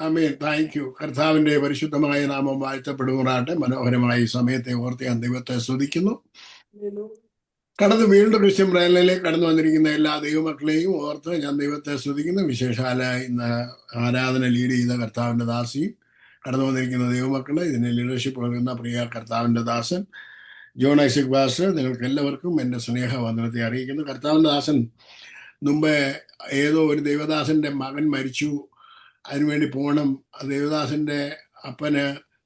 Amen. Thank you. കർത്താവിന്റെ പരിശുദ്ധമായ നാമം വാഴ്ത്തപ്പെടുമാറാട്ടെ. മനോഹരമായ ഈ സമയത്തെ ഓർത്ത് ഞാൻ ദൈവത്തെ സ്തുതിക്കുന്നു. വീണ്ടും ക്രിസ്ത്യൻ പ്രേരണയിലേക്ക് കടന്നു വന്നിരിക്കുന്ന എല്ലാ ദൈവമക്കളെയും ഓർത്ത് ഞാൻ ദൈവത്തെ സ്തുതിക്കുന്നു. വിശേഷാല ഇന്ന് ആരാധന ലീഡ് ചെയ്ത കർത്താവിന്റെ ദാസിയും കടന്നു വന്നിരിക്കുന്ന ദൈവമക്കള്, ഇതിന് ലീഡർഷിപ്പ് നൽകുന്ന പ്രിയ കർത്താവിന്റെ ദാസൻ ജോൺ ഐസക് പാസ്റ്റർ, നിങ്ങൾക്ക് എല്ലാവർക്കും എൻ്റെ സ്നേഹവന്ദനത്തെ അറിയിക്കുന്നു. കർത്താവിന്റെ ദാസൻ മുമ്പേ ഏതോ ഒരു ദൈവദാസന്റെ മകൻ മരിച്ചു, അതിനുവേണ്ടി പോകണം, ദേവദാസന്റെ അപ്പന്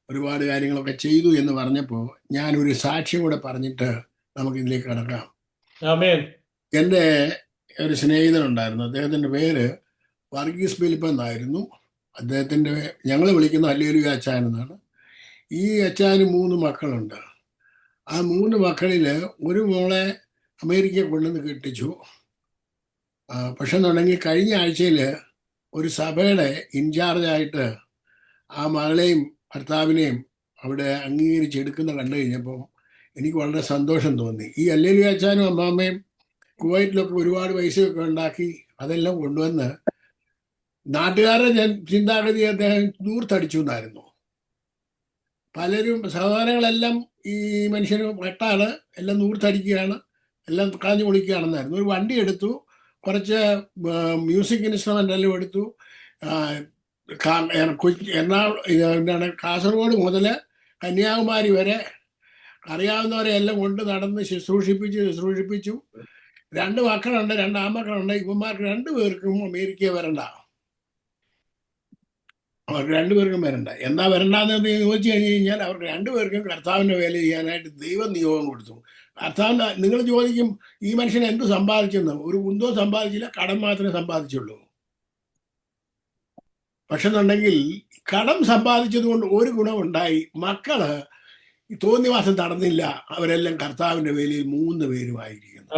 ഒരുപാട് കാര്യങ്ങളൊക്കെ ചെയ്തു എന്ന് പറഞ്ഞപ്പോൾ ഞാനൊരു സാക്ഷ്യം കൂടെ പറഞ്ഞിട്ട് നമുക്കിതിലേക്ക് കടക്കാം. എൻ്റെ ഒരു സ്നേഹിതനുണ്ടായിരുന്നു. അദ്ദേഹത്തിൻ്റെ പേര് വർഗീസ് ഫിലിപ്പ് എന്നായിരുന്നു. അദ്ദേഹത്തിൻ്റെ ഞങ്ങൾ വിളിക്കുന്ന ഹല്ലേലൂയ അച്ചാൻ എന്നാണ്. ഈ അച്ചാന് 3 മക്കളുണ്ട്. ആ 3 മക്കളിൽ ഒരു മോളെ അമേരിക്കയിൽ കൊണ്ടുവന്ന് കെട്ടിച്ചു. പക്ഷെ എന്നുണ്ടെങ്കിൽ കഴിഞ്ഞ ആഴ്ചയിൽ ഒരു സഭയുടെ ഇൻചാർജായിട്ട് ആ മകളെയും ഭർത്താവിനെയും അവിടെ അംഗീകരിച്ചെടുക്കുന്ന കണ്ടു കഴിഞ്ഞപ്പോൾ എനിക്ക് വളരെ സന്തോഷം തോന്നി. ഈ ഹല്ലേലൂയ അച്ചാനും അമ്മാമ്മയും കുവൈറ്റിലൊക്കെ ഒരുപാട് പൈസയൊക്കെ ഉണ്ടാക്കി അതെല്ലാം കൊണ്ടുവന്ന് നാട്ടുകാരുടെ ചിന്താഗതി അദ്ദേഹം ദൂർത്തടിച്ചു എന്നായിരുന്നു. പലരും സഹോദരങ്ങളെല്ലാം ഈ മനുഷ്യന് വെട്ടാണ്, എല്ലാം ദൂർത്തടിക്കുകയാണ്, എല്ലാം കളഞ്ഞു പൊളിക്കുകയാണെന്നായിരുന്നു. ഒരു വണ്ടി എടുത്തു, കുറച്ച് മ്യൂസിക് ഇൻസ്ട്രുമെൻ്റ് എല്ലാം എടുത്തു. എന്താണ് കാസർഗോഡ് മുതൽ കന്യാകുമാരി വരെ അറിയാവുന്നവരെ എല്ലാം കൊണ്ട് നടന്ന് ശുശ്രൂഷിപ്പിച്ചു. 2 മക്കളുണ്ട്, 2 ആൺമക്കളുണ്ട്. ഇവന്മാർക്ക് 2 പേർക്കും അമേരിക്ക വരണ്ട, അവർക്ക് 2 പേർക്കും വരണ്ട. എന്താ വരണ്ടെന്ന് ചോദിച്ചു കഴിഞ്ഞ് കഴിഞ്ഞാൽ അവർക്ക് 2 പേർക്കും കർത്താവിൻ്റെ വേല ചെയ്യാനായിട്ട് ദൈവം നിയോഗം കൊടുത്തു. കർത്താവിൻ്റെ നിങ്ങൾ ചോദിക്കും ഈ മനുഷ്യൻ എന്ത് സമ്പാദിച്ചെന്ന്. ഒരു കുന്തവും സമ്പാദിച്ചില്ല, കടം മാത്രമേ സമ്പാദിച്ചുള്ളൂ. പക്ഷെ എന്നുണ്ടെങ്കിൽ കടം സമ്പാദിച്ചത് കൊണ്ട് ഒരു ഗുണമുണ്ടായി. മക്കള് തോന്നിവാസം നടന്നില്ല, അവരെല്ലാം കർത്താവിൻ്റെ വേലയിൽ 3 പേരുമായിരിക്കുന്നു.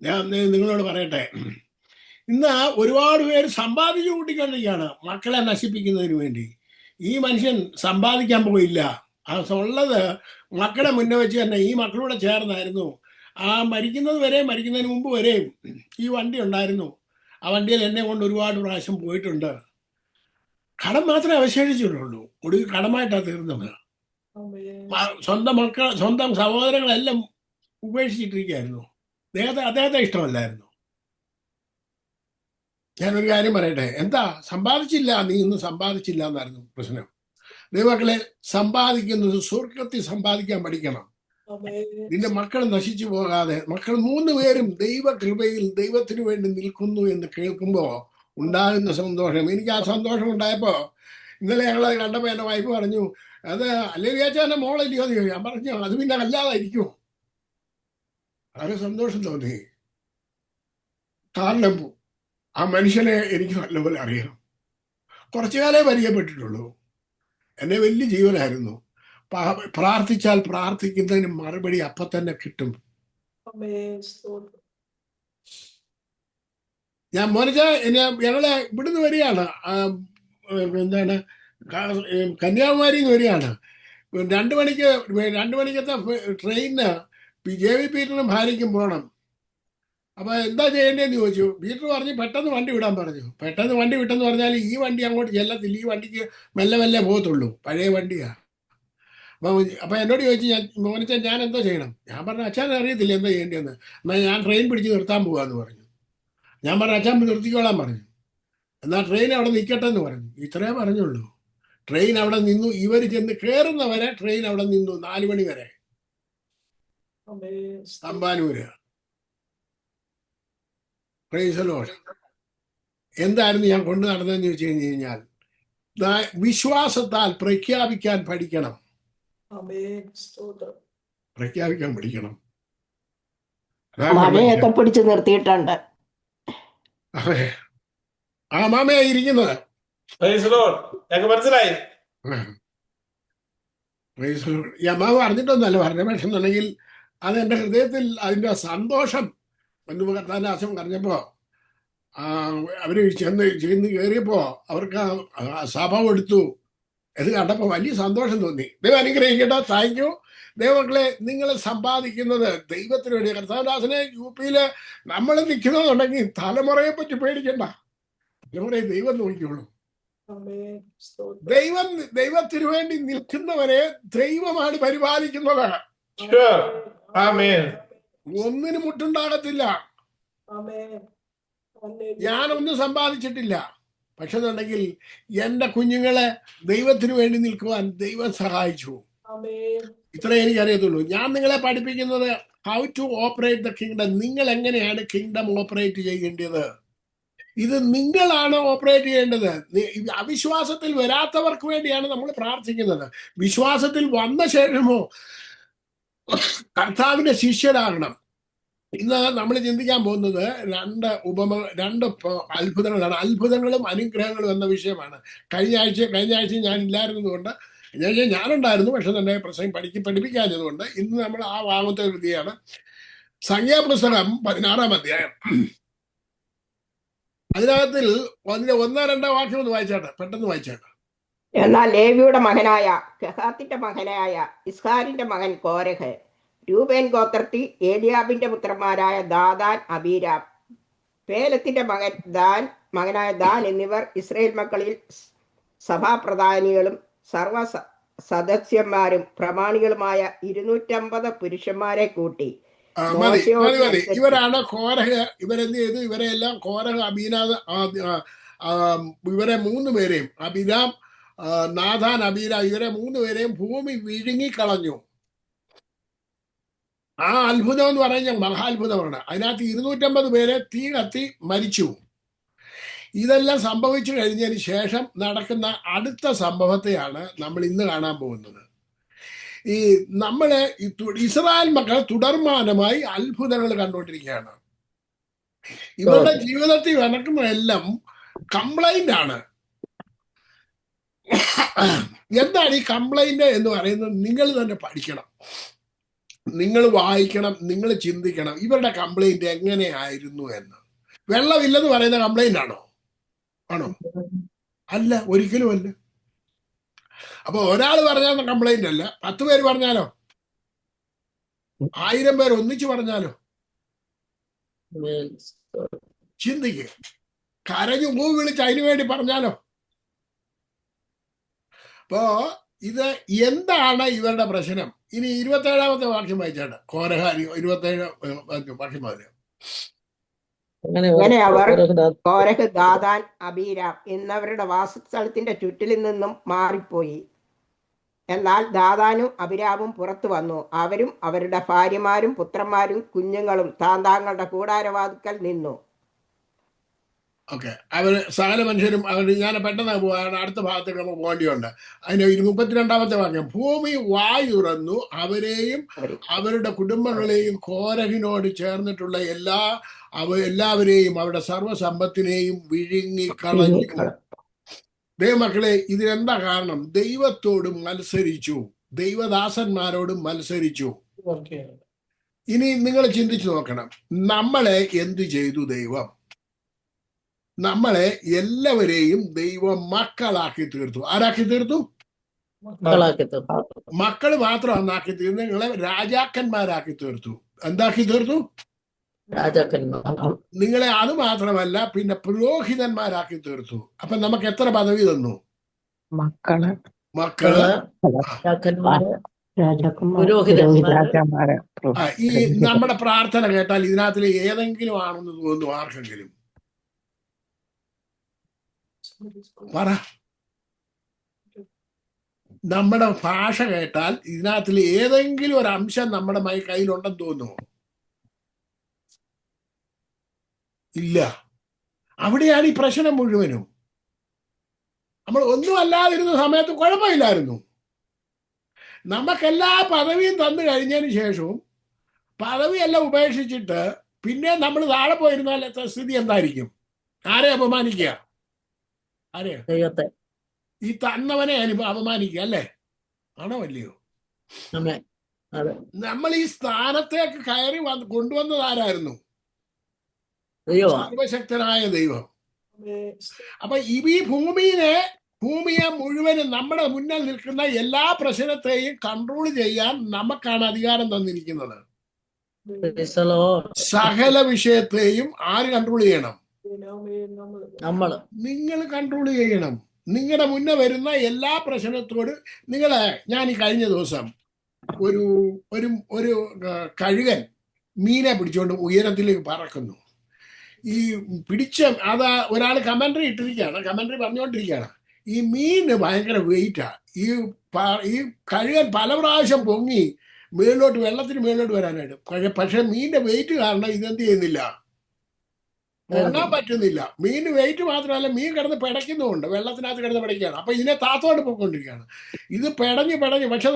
ഞാൻ നിങ്ങളോട് പറയട്ടെ, ഇന്ന് ഒരുപാട് പേര് സമ്പാദിച്ചു കൂട്ടിക്കൊണ്ടിരിക്കുകയാണ് മക്കളെ നശിപ്പിക്കുന്നതിന് വേണ്ടി. ഈ മനുഷ്യൻ സമ്പാദിക്കാൻ പോയില്ല, ഉള്ളത് മക്കളെ മുന്നേ വെച്ച് തന്നെ ഈ മക്കളൂടെ ചേർന്നായിരുന്നു. മരിക്കുന്നതിന് മുമ്പ് വരെയും ഈ വണ്ടി ഉണ്ടായിരുന്നു. ആ വണ്ടിയിൽ എന്നെ കൊണ്ട് ഒരുപാട് പ്രാവശ്യം പോയിട്ടുണ്ട്. കടം മാത്രമേ അവശേഷിച്ചിട്ടുള്ളൂ. ഒടുവിൽ കടമായിട്ടാണ് തീർന്നത്. സ്വന്തം സഹോദരങ്ങളെല്ലാം ഉപേക്ഷിച്ചിട്ടിരിക്കുകയായിരുന്നു. അദ്ദേഹത്തെ ഇഷ്ടമല്ലായിരുന്നു. ഞാനൊരു കാര്യം പറയട്ടെ, എന്താ സമ്പാദിച്ചില്ല, നീ ഇന്ന് സമ്പാദിച്ചില്ല എന്നായിരുന്നു പ്രശ്നം. ദൈവമക്കളെ, സമ്പാദിക്കുന്നത് സ്വർഗത്തിൽ സമ്പാദിക്കാൻ പഠിക്കണം. നിന്റെ മക്കൾ നശിച്ചു പോകാതെ, മക്കൾ 3 പേരും ദൈവകൃപയിൽ ദൈവത്തിന് വേണ്ടി നിൽക്കുന്നു എന്ന് കേൾക്കുമ്പോൾ ഉണ്ടാകുന്ന സന്തോഷം. എനിക്ക് ആ സന്തോഷം ഉണ്ടായപ്പോ ഇന്നലെ ഞങ്ങളത് കണ്ടപ്പോൾ എൻ്റെ വൈഫ് പറഞ്ഞു, അത് ഹല്ലേലൂയാച്ചാൻ്റെ മോളല്ലയോ എന്ന് ചോദിച്ചു. ഞാൻ പറഞ്ഞു, അത് പിന്നെ അല്ലാതായിരിക്കും. വളരെ സന്തോഷം തോന്നി. കാരണം ആ മനുഷ്യനെ എനിക്ക് നല്ലപോലെ അറിയാം. കുറച്ചു കാലേ പരിചയപ്പെട്ടിട്ടുള്ളൂ. എന്നെ വലിയ ജീവനായിരുന്നു. പ്രാർത്ഥിച്ചാൽ പ്രാർത്ഥിക്കുന്നതിന് മറുപടി അപ്പം തന്നെ കിട്ടും. ഞാൻ ഞങ്ങള് ഇവിടുന്ന് വരികയാണ്, എന്താണ് കന്യാകുമാരിന്ന് വരികയാണ്. 2 മണിക്കത്തെ ട്രെയിനിന് JV പീറ്ററിനും ഭാര്യയ്ക്കും പോകണം. അപ്പൊ എന്താ ചെയ്യേണ്ടതെന്ന് ചോദിച്ചു. പീറ്റർ പറഞ്ഞു പെട്ടെന്ന് വണ്ടി വിടാൻ പറഞ്ഞു. പെട്ടെന്ന് വണ്ടി വിട്ടെന്ന് പറഞ്ഞാൽ ഈ വണ്ടി അങ്ങോട്ട് ചെല്ലത്തില്ല, ഈ വണ്ടിക്ക് മെല്ലെ പോകത്തുള്ളൂ, പഴയ വണ്ടിയാ. അപ്പൊ എന്നോട് ചോദിച്ചു, മോനിച്ചാൻ ഞാൻ എന്തോ ചെയ്യണം? ഞാൻ പറഞ്ഞു, അച്ഛൻ അറിയത്തില്ല എന്താ ചെയ്യേണ്ടതെന്ന്. എന്നാൽ ഞാൻ ട്രെയിൻ പിടിച്ച് നിർത്താൻ പോവാന്ന് പറഞ്ഞു. ഞാൻ പറഞ്ഞു, അച്ഛൻ നിർത്തിക്കോളാൻ പറഞ്ഞു. എന്നാൽ ട്രെയിൻ അവിടെ നിൽക്കട്ടെ എന്ന് പറഞ്ഞു. ഇത്രേ പറഞ്ഞുള്ളൂ. ട്രെയിൻ അവിടെ നിന്നു. ഇവർ ചെന്ന് കയറുന്നവരെ ട്രെയിൻ അവിടെ നിന്നു 4 മണി വരെ തമ്പാനൂര്. എന്തായിരുന്നു ഞാൻ കൊണ്ടു നടന്നതെന്ന് ചോദിച്ചു കഴിഞ്ഞു കഴിഞ്ഞാൽ, വിശ്വാസത്താൽ പ്രഖ്യാപിക്കാൻ പഠിക്കണം. പ്രഖ്യാപിക്കാൻ പഠിക്കണം. മഴയൊക്കെ പിടിച്ചു നിർത്തിയിട്ടുണ്ട്. അതെ, ആ മാമയായിരിക്കുന്നത്. മനസ്സിലായി. ഈ അമ്മാവ് അറിഞ്ഞിട്ടൊന്നല്ല പറഞ്ഞ, പക്ഷെ എന്നുണ്ടെങ്കിൽ അത് എൻ്റെ ഹൃദയത്തിൽ അതിൻ്റെ സന്തോഷം എന്ന് കർത്താനാശം പറഞ്ഞപ്പോ അവര് ചെന്ന് കയറിയപ്പോ അവർക്ക് സഭ എടുത്തു. ഇത് കണ്ടപ്പോ വലിയ സന്തോഷം തോന്നി. ദൈവം അനുഗ്രഹിക്കട്ടെ. Thank you. ദൈവമക്കളെ, നിങ്ങൾ സമ്പാദിക്കുന്നത് ദൈവത്തിന് വേണ്ടി. കർത്താവദാസനെ UP-യില് നമ്മൾ നിൽക്കുന്നതുണ്ടെങ്കിൽ തലമുറയെ പറ്റി പേടിക്കണ്ട. തലമുറയെ ദൈവം നോക്കിക്കോളൂ. ദൈവത്തിന് വേണ്ടി നിൽക്കുന്നവരെ ദൈവമാണ് പരിപാലിക്കുന്നത്. ഒന്നിനും മുട്ടുണ്ടാകത്തില്ല. ഞാനൊന്നും സമ്പാദിച്ചിട്ടില്ല, പക്ഷെ എന്നുണ്ടെങ്കിൽ എന്റെ കുഞ്ഞുങ്ങളെ ദൈവത്തിന് വേണ്ടി നിൽക്കുവാൻ ദൈവം സഹായിച്ചു. ഇത്രേ എനിക്കറിയത്തുള്ളൂ. ഞാൻ നിങ്ങളെ പഠിപ്പിക്കുന്നത് how to operate the kingdom. നിങ്ങൾ എങ്ങനെയാണ് കിങ്ഡം ഓപ്പറേറ്റ് ചെയ്യേണ്ടത്. ഇത് നിങ്ങളാണ് ഓപ്പറേറ്റ് ചെയ്യേണ്ടത്. അവിശ്വാസത്തിൽ വരാത്തവർക്ക് വേണ്ടിയാണ് നമ്മൾ പ്രാർത്ഥിക്കുന്നത്. വിശ്വാസത്തിൽ വന്ന ശേഷമോ കർത്താവിന്റെ ശിഷ്യരാകണം. ഇന്ന് നമ്മൾ ചിന്തിക്കാൻ പോകുന്നത് രണ്ട് അത്ഭുതങ്ങളാണ്. അത്ഭുതങ്ങളും അനുഗ്രഹങ്ങളും എന്ന വിഷയമാണ്. കഴിഞ്ഞ ആഴ്ച ഞാൻ ഇല്ലായിരുന്നതുകൊണ്ട്, ഞാനുണ്ടായിരുന്നു, പക്ഷെ തന്നെ പ്രസംഗം പഠിപ്പിക്കാഞ്ഞതുകൊണ്ട് ഇന്ന് നമ്മൾ ആ ഭാഗത്തെ കൃതിയാണ്. സംഖ്യാപുസ്തകം 16-ാം അധ്യായം. അതിനകത്തിൽ 1-2 വാക്യം ഒന്ന് വായിച്ചാട്ടെ, പെട്ടെന്ന് വായിച്ചാട്ടെ. എന്നാൽ ലേവിയുടെ മകനായ കെഹാത്തിന്റെ മകനായ ഇസ്ഹാരിന്റെ മകൻ കോരഹ്, രൂബേൻ ഗോത്രത്തിൽ ഏലിയാബിന്റെ പുത്രന്മാരായ ദാദാൻ, അബീരാം, പേലത്തിന്റെ മകനായ ദാൻ എന്നിവർ ഇസ്രയേൽ മക്കളിൽ സഭാപ്രധാനികളും സർവ സദസ്യന്മാരും പ്രമാണികളുമായ 250 പുരുഷന്മാരെ കൂട്ടി. ഇവരാണ് കോരഹ്. ഇവരെന്ത് ചെയ്തു? ഇവരെല്ലാം കോരഹ്, ഇവരെ 3 പേരെയും, അബിരാം, നാഥാൻ, അബീരാം, ഇവരെ 3 പേരെയും ഭൂമി വിഴുങ്ങിക്കളഞ്ഞു. ആ അത്ഭുതം എന്ന് പറയുന്നത് മഹാത്ഭുതമാണ്. അതിനകത്ത് 250 പേരെ തീ കത്തി മരിച്ചു. ഇതെല്ലാം സംഭവിച്ചു കഴിഞ്ഞതിന് ശേഷം നടക്കുന്ന അടുത്ത സംഭവത്തെയാണ് നമ്മൾ ഇന്ന് കാണാൻ പോകുന്നത്. ഇസ്രായേൽ മക്കൾ തുടർമാനമായി അത്ഭുതങ്ങൾ കണ്ടുകൊണ്ടിരിക്കുകയാണ്. ഇവരുടെ ജീവിതത്തിൽ നടക്കുന്നതെല്ലാം കംപ്ലൈന്റ് ആണ്. എന്താണ് ഈ കംപ്ലൈന്റ് എന്ന് പറയുന്നത്? നിങ്ങൾ തന്നെ പഠിക്കണം, നിങ്ങൾ വായിക്കണം, നിങ്ങൾ ചിന്തിക്കണം ഇവരുടെ കംപ്ലൈന്റ് എങ്ങനെയായിരുന്നു എന്ന്. വെള്ളമില്ലെന്ന് പറയുന്ന കംപ്ലൈന്റ് ആണോ? അല്ല, ഒരിക്കലും അല്ല. അപ്പൊ ഒരാൾ പറഞ്ഞാൽ കംപ്ലൈന്റ് അല്ല. 10 പേര് പറഞ്ഞാലോ? 1000 പേർ ഒന്നിച്ചു പറഞ്ഞാലോ? ചിന്തിക്കുക. കരഞ്ഞു പൂ വിളിച്ച് അതിനു വേണ്ടി പറഞ്ഞാലോ? അപ്പോ ഇത് എന്താണ് ഇവരുടെ പ്രശ്നം? ഇനി 27-ാമത്തെ വാക്യം വായിച്ചാണ്. കോരഹ 27 വാക്യം മുതൽ. അങ്ങനെ അവർ കോരഹ്, ദാദാൻ, അബീരാം എന്നവരുടെ വാസസ്ഥലത്തിന്റെ ചുറ്റിൽ നിന്നും മാറിപ്പോയി. എന്നാൽ ദാദാനും അബിരാമും പുറത്തു വന്നു. അവരും അവരുടെ ഭാര്യമാരും പുത്രന്മാരും കുഞ്ഞുങ്ങളും താന്താങ്ങളുടെ കൂടാരവാതിക്കൽ നിന്നു. ഓക്കെ, അവര് സകല മനുഷ്യരും ഞാൻ പെട്ടെന്ന് പോവാണ്, അടുത്ത ഭാഗത്തേക്ക് നമുക്ക് പോകേണ്ടിയുണ്ട്. അതിന് 32-ാമത്തെ വാക്യം. ഭൂമി വായുറന്നു, അവരെയും അവരുടെ കുടുംബങ്ങളെയും കോരഹിനോട് ചേർന്നിട്ടുള്ള എല്ലാവരെയും അവരുടെ സർവ്വസമ്പത്തിനെയും വിഴുങ്ങിക്കളഞ്ഞു. ദൈവമക്കളെ, ഇതിനെന്താ കാരണം? ദൈവത്തോടും മത്സരിച്ചു, ദൈവദാസന്മാരോടും മത്സരിച്ചു. ഇനി നിങ്ങൾ ചിന്തിച്ചു നോക്കണം, നമ്മളെ എന്ത് ചെയ്തു ദൈവം? നമ്മളെ എല്ലാവരെയും ദൈവം മക്കളാക്കി തീർത്തു. ആരാക്കി തീർത്തു? മക്കള് മാത്രമാണ് ആക്കി തീർന്നു. നിങ്ങളെ രാജാക്കന്മാരാക്കി തീർത്തു. എന്താക്കി തീർത്തു? നിങ്ങളെ അത് മാത്രമല്ല, പിന്നെ പുരോഹിതന്മാരാക്കി തീർത്തു. അപ്പൊ നമുക്ക് എത്ര പദവി തന്നു? മക്കള്. ഈ നമ്മുടെ പ്രാർത്ഥന കേട്ടാൽ ഇതിനകത്തിൽ ഏതെങ്കിലും ആണെന്ന് തോന്നുന്നു ആർക്കെങ്കിലും? പറ. നമ്മുടെ ഭാഷ കേട്ടാൽ ഇതിനകത്തിൽ ഏതെങ്കിലും ഒരു അംശം നമ്മുടെ കയ്യിലുണ്ടെന്ന് തോന്നുമോ? ഇല്ല. അവിടെയാണ് ഈ പ്രശ്നം മുഴുവനും. നമ്മൾ ഒന്നും അല്ലാതിരുന്ന സമയത്ത് കുഴപ്പമില്ലായിരുന്നു. നമുക്കെല്ലാ പദവിയും തന്നു കഴിഞ്ഞതിന് ശേഷവും പദവിയെല്ലാം ഉപേക്ഷിച്ചിട്ട് പിന്നെ നമ്മൾ താഴെ പോയിരുന്നാൽ സ്ഥിതി എന്തായിരിക്കും? ആരെ അപമാനിക്കുക? ആരെയാ? ഈ തന്നവനെ അപമാനിക്കുക, അല്ലേ? ആണോ അല്ലയോ? നമ്മൾ ഈ സ്ഥാനത്തേക്ക് കയറി കൊണ്ടുവന്നത് ആരായിരുന്നു? സർവശക്തനായ ദൈവം. അപ്പൊ ഈ ഭൂമിയെ മുഴുവനും നമ്മുടെ മുന്നിൽ നിൽക്കുന്ന എല്ലാ പ്രശ്നത്തെയും കൺട്രോൾ ചെയ്യാൻ നമുക്കാണ് അധികാരം തന്നിരിക്കുന്നത്. Praise the Lord. സകല വിഷയത്തെയും ആര് കൺട്രോൾ ചെയ്യണം? നമ്മള് നിങ്ങൾ കൺട്രോൾ ചെയ്യണം. നിങ്ങളുടെ മുന്നേ വരുന്ന എല്ലാ പ്രശ്നത്തോട് ഞാൻ ഈ കഴിഞ്ഞ ദിവസം ഒരു ഒരു ഒരു കഴുകൻ മീനെ പിടിച്ചുകൊണ്ട് ഉയരത്തിലേക്ക് പറക്കുന്നു. ഈ പിടിച്ച ഒരാൾ കമന്ററി ഇട്ടിരിക്കുകയാണ്, കമന്ററി പറഞ്ഞുകൊണ്ടിരിക്കുകയാണ്. ഈ മീന് ഭയങ്കര വെയിറ്റാ. ഈ കഴുകൻ പല പ്രാവശ്യം പൊങ്ങി വെള്ളത്തിന് മേളിലോട്ട് വരാനായിട്ട്. പക്ഷെ മീനിന്റെ വെയിറ്റ് കാരണം ഇതെന്ത് ചെയ്യുന്നില്ല, പൊങ്ങാൻ പറ്റുന്നില്ല. മീൻ വെയിറ്റ് മാത്രമല്ല, മീൻ കിടന്ന് പിടയ്ക്കുന്നുമുണ്ട്, വെള്ളത്തിനകത്ത് കിടന്ന് പിടയ്ക്കുകയാണ്. അപ്പൊ ഇതിനെ താത്തോട്ട് പോയിക്കൊണ്ടിരിക്കുകയാണ്. ഇത് പിടഞ്ഞ് പക്ഷെ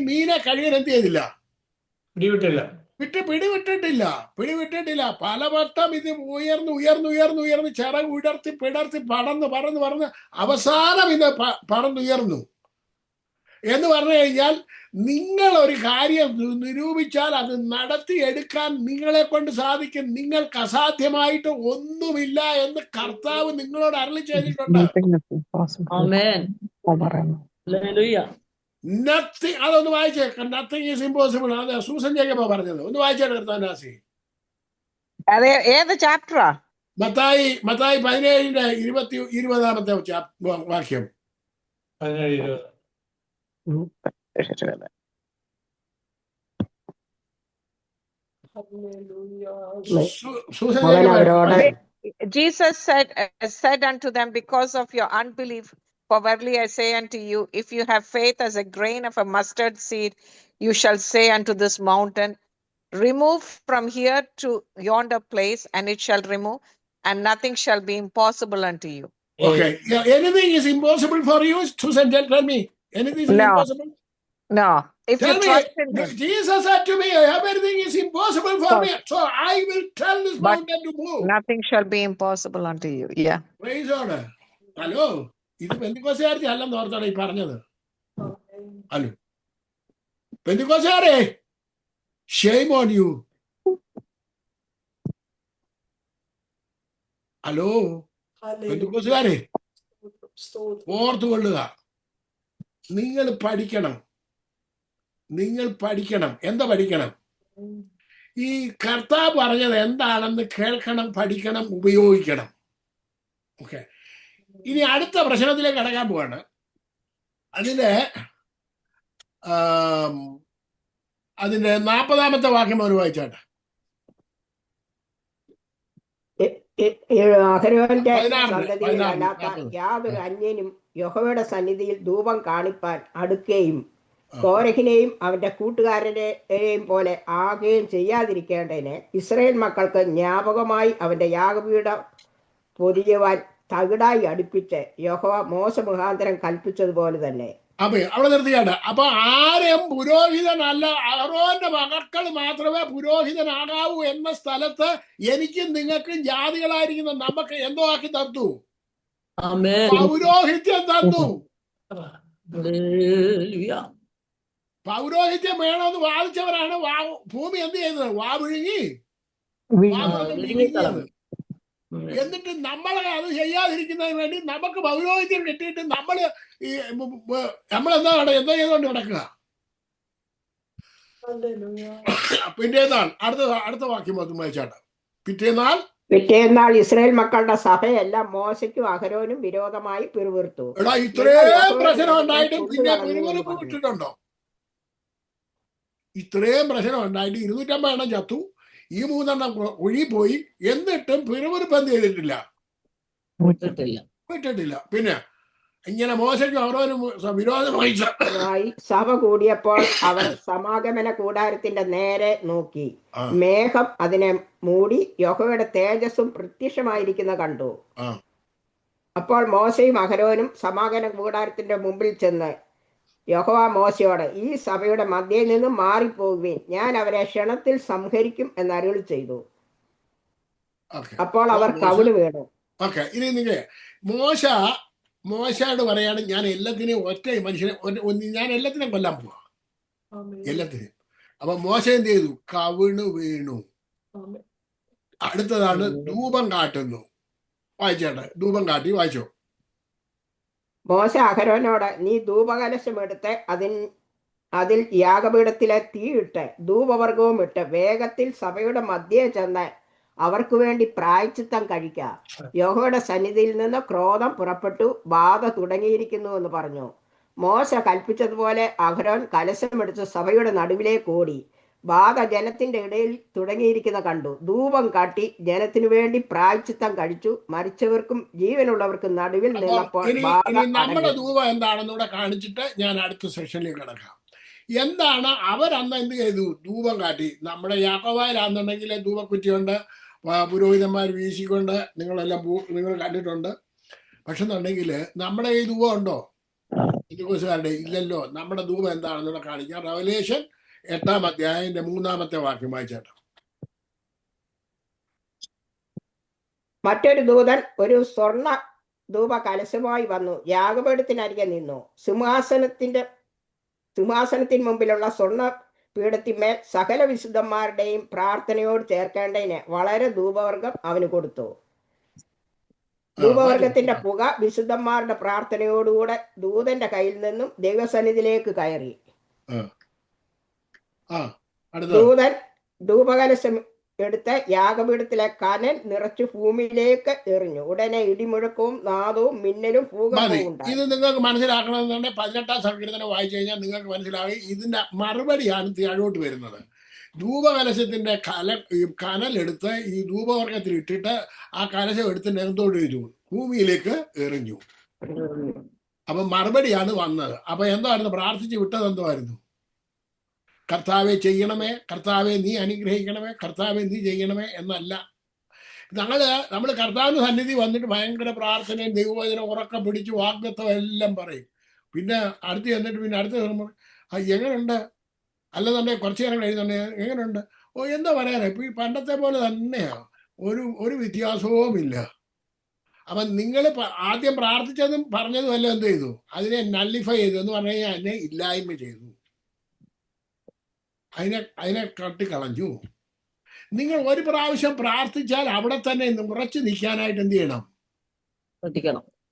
മീനെ കഴുകൻ എന്ത് ചെയ്തില്ല, പിടിവിട്ടിട്ടില്ല. പലവട്ടം ഇത് ഉയർന്ന് ചിറക് ഉയർത്തി പറന്ന് അവസാനം ഇത് പറന്നുയർന്നു. എന്ന് പറഞ്ഞു കഴിഞ്ഞാൽ, നിങ്ങൾ ഒരു കാര്യം നിരൂപിച്ചാൽ അത് നടത്തിയെടുക്കാൻ നിങ്ങളെ കൊണ്ട് സാധിക്കും. നിങ്ങൾക്ക് അസാധ്യമായിട്ട് ഒന്നുമില്ല എന്ന് കർത്താവ് നിങ്ങളോട് അരുളി ചെയ്തിട്ടുണ്ട്. നത്തിങ്, അതൊന്ന് വായിച്ചേ. Nothing is impossible. അത് സൂസൻ ജേക്കബാ പറഞ്ഞത്. ഒന്ന് വായിച്ചേ കർത്താനാസി. ഏത് ചാപ്റ്ററാ? മത്തായി 17-ന്റെ 20-ാമത്തെ വാക്യം. Susan Jacob. Jesus said unto them, because of your unbelief, for verily I say unto you, if you have faith as a grain of a mustard seed, you shall say unto this mountain, remove from here to yonder place, and it shall remove, and nothing shall be impossible unto you. Okay. Yeah, anything is impossible for you? Susan, tell me. Anything is impossible? No. If Tell you me. trust in him. Jesus said to me, everything is impossible for me. So I will tell this mountain to move. Nothing shall be impossible unto you. Yeah. Praise God. Hello. ഇത് പെന്തിക്കോസുകാരത്തി അല്ലെന്ന് ഓർത്താണ് ഈ പറഞ്ഞത്. Hello, പെന്തിക്കോസുകാരെ, shame on you. Hello, പെന്തിക്കോസുകാരെ, ഓർത്തുകൊള്ളുക. നിങ്ങൾ പഠിക്കണം. എന്താ പഠിക്കണം? ഈ കർത്താവ് പറഞ്ഞത് എന്താണെന്ന് കേൾക്കണം, പഠിക്കണം, ഉപയോഗിക്കണം. ഓക്കെ, ഇനി അടുത്ത പ്രശ്നത്തിലേക്ക് കടക്കാൻ പോവാണ്. അതിന്റെ 40-ാമത്തെ വാക്യം ഒരു വായിച്ചാട്ടെ. അഹരോന്റെ സന്തതിയിലല്ലാത്ത യാതൊരു അന്യനും യഹോവയുടെ സന്നിധിയിൽ ധൂപം കാണിപ്പാൻ അടുക്കുകയും കോരഹിനെയും അവന്റെ കൂട്ടുകാരനെയും പോലെ ആകുകയും ചെയ്യാതിരിക്കേണ്ടതിന് ഇസ്രായേൽ മക്കൾക്ക് ജ്ഞാപകമായി അവന്റെ യാഗപീഠം പൊതിയുവാൻ തകിടായി അടുപ്പിച്ച് യഹോവ മോശ മുഖാന്തരം കൽപ്പിച്ചതുപോലെ തന്നെ. അപ്പൊ അവിടെ നിർത്തിയാണ്. അപ്പൊ ആരും പുരോഹിതനല്ല, അഹരോന്റെ മക്കൾ മാത്രമേ പുരോഹിതനാകാവൂ എന്ന സ്ഥലത്ത് എനിക്കും നിങ്ങൾക്കും ജാതികളായിരിക്കുന്ന നമുക്ക് എന്തോ ആക്കി തന്നു? പൗരോഹിത്യം തന്നു. പൗരോഹിത്യം വേണമെന്ന് വാദിച്ചവരാണ് ഭൂമി എന്ത് ചെയ്യുന്നത്? വാ വിഴുങ്ങി. എന്നിട്ട് നമ്മളെ അത് ചെയ്യാതിരിക്കുന്നതിന് വേണ്ടി നമുക്ക് പൗരോഹിത്യം കിട്ടിയിട്ട് നമ്മളെന്താ എന്തോ ചെയ്തുകൊണ്ട് കിടക്കുക. പിറ്റേന്നാൾ അടുത്ത വാക്യം വായിച്ചാണ്. പിറ്റേന്നാൾ ഇസ്രായേൽ മക്കളുടെ സഭയെല്ലാം മോശയ്ക്കും അഹരോനും വിരോധമായി പിറുവിറുത്തു. ഇത്രയും പ്രശ്നം ഉണ്ടായിട്ടും പിന്നെ പിറുവിറുപ്പ് വിട്ടിട്ടുണ്ടോ? ഇത്രയും പ്രശ്നം ഉണ്ടായിട്ട് 250 എണ്ണം ചത്തു, ഈ 3 എണ്ണം ഒഴി പോയി. എന്നിട്ടും പിറുവിറുപ്പ് എന്ത് ചെയ്തിട്ടില്ല? വിട്ടിട്ടില്ല. പിന്നെ ഇങ്ങനെ മോശയ്ക്കും അഹരോനും വിരോധമായി സഭ കൂടിയപ്പോൾ അവർ സമാഗമന കൂടാരത്തിന്റെ നേരെ നോക്കി. മേഘം അതിനെ മൂടി യഹോവയുടെ തേജസ്സും പ്രത്യക്ഷമായിരിക്കുന്ന കണ്ടു. അപ്പോൾ മോശയും അഹരോനും സമാഗമന കൂടാരത്തിന്റെ മുമ്പിൽ ചെന്ന് യഹോവ മോശയോട്, ഈ സഭയുടെ മധ്യയിൽ നിന്ന് മാറിപ്പോകുകയും ഞാൻ അവരെ ക്ഷണത്തിൽ സംഹരിക്കും എന്ന് അരുളി ചെയ്തു. അപ്പോൾ അവർ കവിള് വീണു. ഇനി നിങ്ങൾ മോശയോട് പറയാണ്, ഞാൻ എല്ലാത്തിനെയും ഒറ്റ മനുഷ്യനെ ഞാൻ എല്ലാത്തിനും കൊല്ലാൻ പോവാ, എല്ലാത്തിനെയും. അപ്പൊ മോശ എന്ത് ചെയ്തു? കവിണ് വീണു. അടുത്തതാണ് ധൂപം കാട്ടുന്നു. വായിച്ചേട്ടെ, ധൂപം കാട്ടി വായിച്ചോ. മോശ അഹരോനോട്, നീ ധൂപകലശം എടുത്ത് അതിൽ യാഗപീഠത്തിലെ തീയിട്ട് ധൂപവർഗവും ഇട്ട് വേഗത്തിൽ സഭയുടെ മധ്യേ ചെന്ന് അവർക്ക് വേണ്ടി പ്രായച്ചിത്തം കഴിക്ക. യഹോവയുടെ സന്നിധിയിൽ നിന്ന് ക്രോധം പുറപ്പെട്ടു, ബാധ തുടങ്ങിയിരിക്കുന്നു എന്ന് പറഞ്ഞു. മോശ കൽപ്പിച്ചതുപോലെ അഹരോൻ കലശമെടുത്ത് സഭയുടെ നടുവിലേക്ക് ഓടി. ബാധ ജനത്തിന്റെ ഇടയിൽ തുടങ്ങിയിരിക്കുന്ന കണ്ടു. ധൂപം കാട്ടി ജനത്തിനു വേണ്ടി പ്രായച്ചിത്തം കഴിച്ചു. മരിച്ചവർക്കും ജീവനുള്ളവർക്കും നടുവിൽ നിന്നപ്പോൾ ബാധ നമ്മുടെ അടങ്ങി. ധൂപം എന്താണെന്ന് കൂടെ കാണിച്ചിട്ട് ഞാൻ അടുത്ത സെഷനിലേക്ക് കിടക്കാം. എന്താണ് അവരന്ന് എന്ത് ചെയ്തു? ധൂപം കാട്ടി. നമ്മുടെ യാക്കോബായിലാണെന്നുണ്ടെങ്കിൽ ധൂപക്കുറ്റിയുണ്ട്, പുരോഹിതന്മാർ വീശിക്കൊണ്ട് നിങ്ങൾ കണ്ടിട്ടുണ്ട്. പക്ഷെ എന്നുണ്ടെങ്കിൽ നമ്മുടെ ഈ ധൂപം ഉണ്ടോ? ഹിന്ദുക്കാരുടെ ഇല്ലല്ലോ. നമ്മുടെ ധൂപം എന്താണെന്നൂടെ കാണിക്കാം. റെവലേഷൻ 8-ാം അധ്യായത്തിന്റെ 3-ാമത്തെ വാക്യം വായിച്ചേട്ടാ. മറ്റൊരു ദൂതൻ ഒരു സ്വർണ്ണ ധൂപ കലശമായി വന്നു, യാഗപീഠത്തിനരികെ നിന്നു. സിംഹാസനത്തിന് മുമ്പിലുള്ള സ്വർണ്ണ പീഠത്തിന്മേൽ സകല വിശുദ്ധന്മാരുടെയും പ്രാർത്ഥനയോട് ചേർക്കേണ്ടതിന് വളരെ ധൂപവർഗം അവന് കൊടുത്തു. ധൂപവർഗത്തിന്റെ പുക വിശുദ്ധന്മാരുടെ പ്രാർത്ഥനയോടുകൂടെ ദൂതന്റെ കയ്യിൽ നിന്നും ദൈവസന്നിധിയിലേക്ക് കയറി. ദൂതൻ ധൂപകലശം എടുത്ത് യാഗപീഠത്തിലെ കനൽ നിറച്ചു ഭൂമിയിലേക്ക് എറിഞ്ഞു. ഉടനെ ഇടിമുഴക്കവും നാദവും മിന്നലും ഭൂകമ്പവും ഉണ്ടായി. ഇത് നിങ്ങൾക്ക് മനസ്സിലാക്കണമെന്നുണ്ടെങ്കിൽ 18-ാം സങ്കീർത്തനം വായിച്ചു കഴിഞ്ഞാൽ നിങ്ങൾക്ക് മനസ്സിലായി. ഇതിന്റെ മറുപടിയാണ് താഴോട്ട് വരുന്നത്. ധൂപകലശത്തിന്റെ കനലെടുത്ത് ഈ ധൂപവർഗത്തിൽ ഇട്ടിട്ട് ആ കലശം എടുത്ത് എന്തോട് ചെയ്തു? ഭൂമിയിലേക്ക് എറിഞ്ഞു. അപ്പൊ മറുപടിയാണ് വന്നത്. അപ്പൊ എന്തായിരുന്നു പ്രാർത്ഥിച്ച് വിട്ടത്? എന്തുമായിരുന്നു? കർത്താവെ കർത്താവെ നീ അനുഗ്രഹിക്കണമേ, കർത്താവെ നീ ചെയ്യണമേ എന്നല്ല. നമ്മൾ കർത്താവിന്റെ സന്നിധി വന്നിട്ട് ഭയങ്കര പ്രാർത്ഥനയും ദൈവവചനം ഉറക്കം പിടിച്ച് വാഗ്ദത്വം എല്ലാം പറയും. പിന്നെ അടുത്ത് ചെന്നിട്ട് പിന്നെ അടുത്ത എങ്ങനെയുണ്ട്, അല്ലെന്നുണ്ടെങ്കിൽ കുറച്ചു നേരം കഴിയുന്നുണ്ടെങ്കിൽ എങ്ങനെയുണ്ട്, എന്താ പറയാനാ, ഇപ്പൊ ഈ പണ്ടത്തെ പോലെ തന്നെയാ, ഒരു വ്യത്യാസവും ഇല്ല. അപ്പൊ നിങ്ങൾ ആദ്യം പ്രാർത്ഥിച്ചതും പറഞ്ഞതും എല്ലാം എന്ത് ചെയ്തു? അതിനെ നള്ളിഫൈ ചെയ്തു എന്ന് പറഞ്ഞു കഴിഞ്ഞാൽ അതിനെ ഇല്ലായ്മ ചെയ്തു, അതിനെ കട്ടിക്കളഞ്ഞു. നിങ്ങൾ ഒരു പ്രാവശ്യം പ്രാർത്ഥിച്ചാൽ അവിടെ തന്നെ ഉറച്ചു നിൽക്കാനായിട്ട് എന്ത് ചെയ്യണം?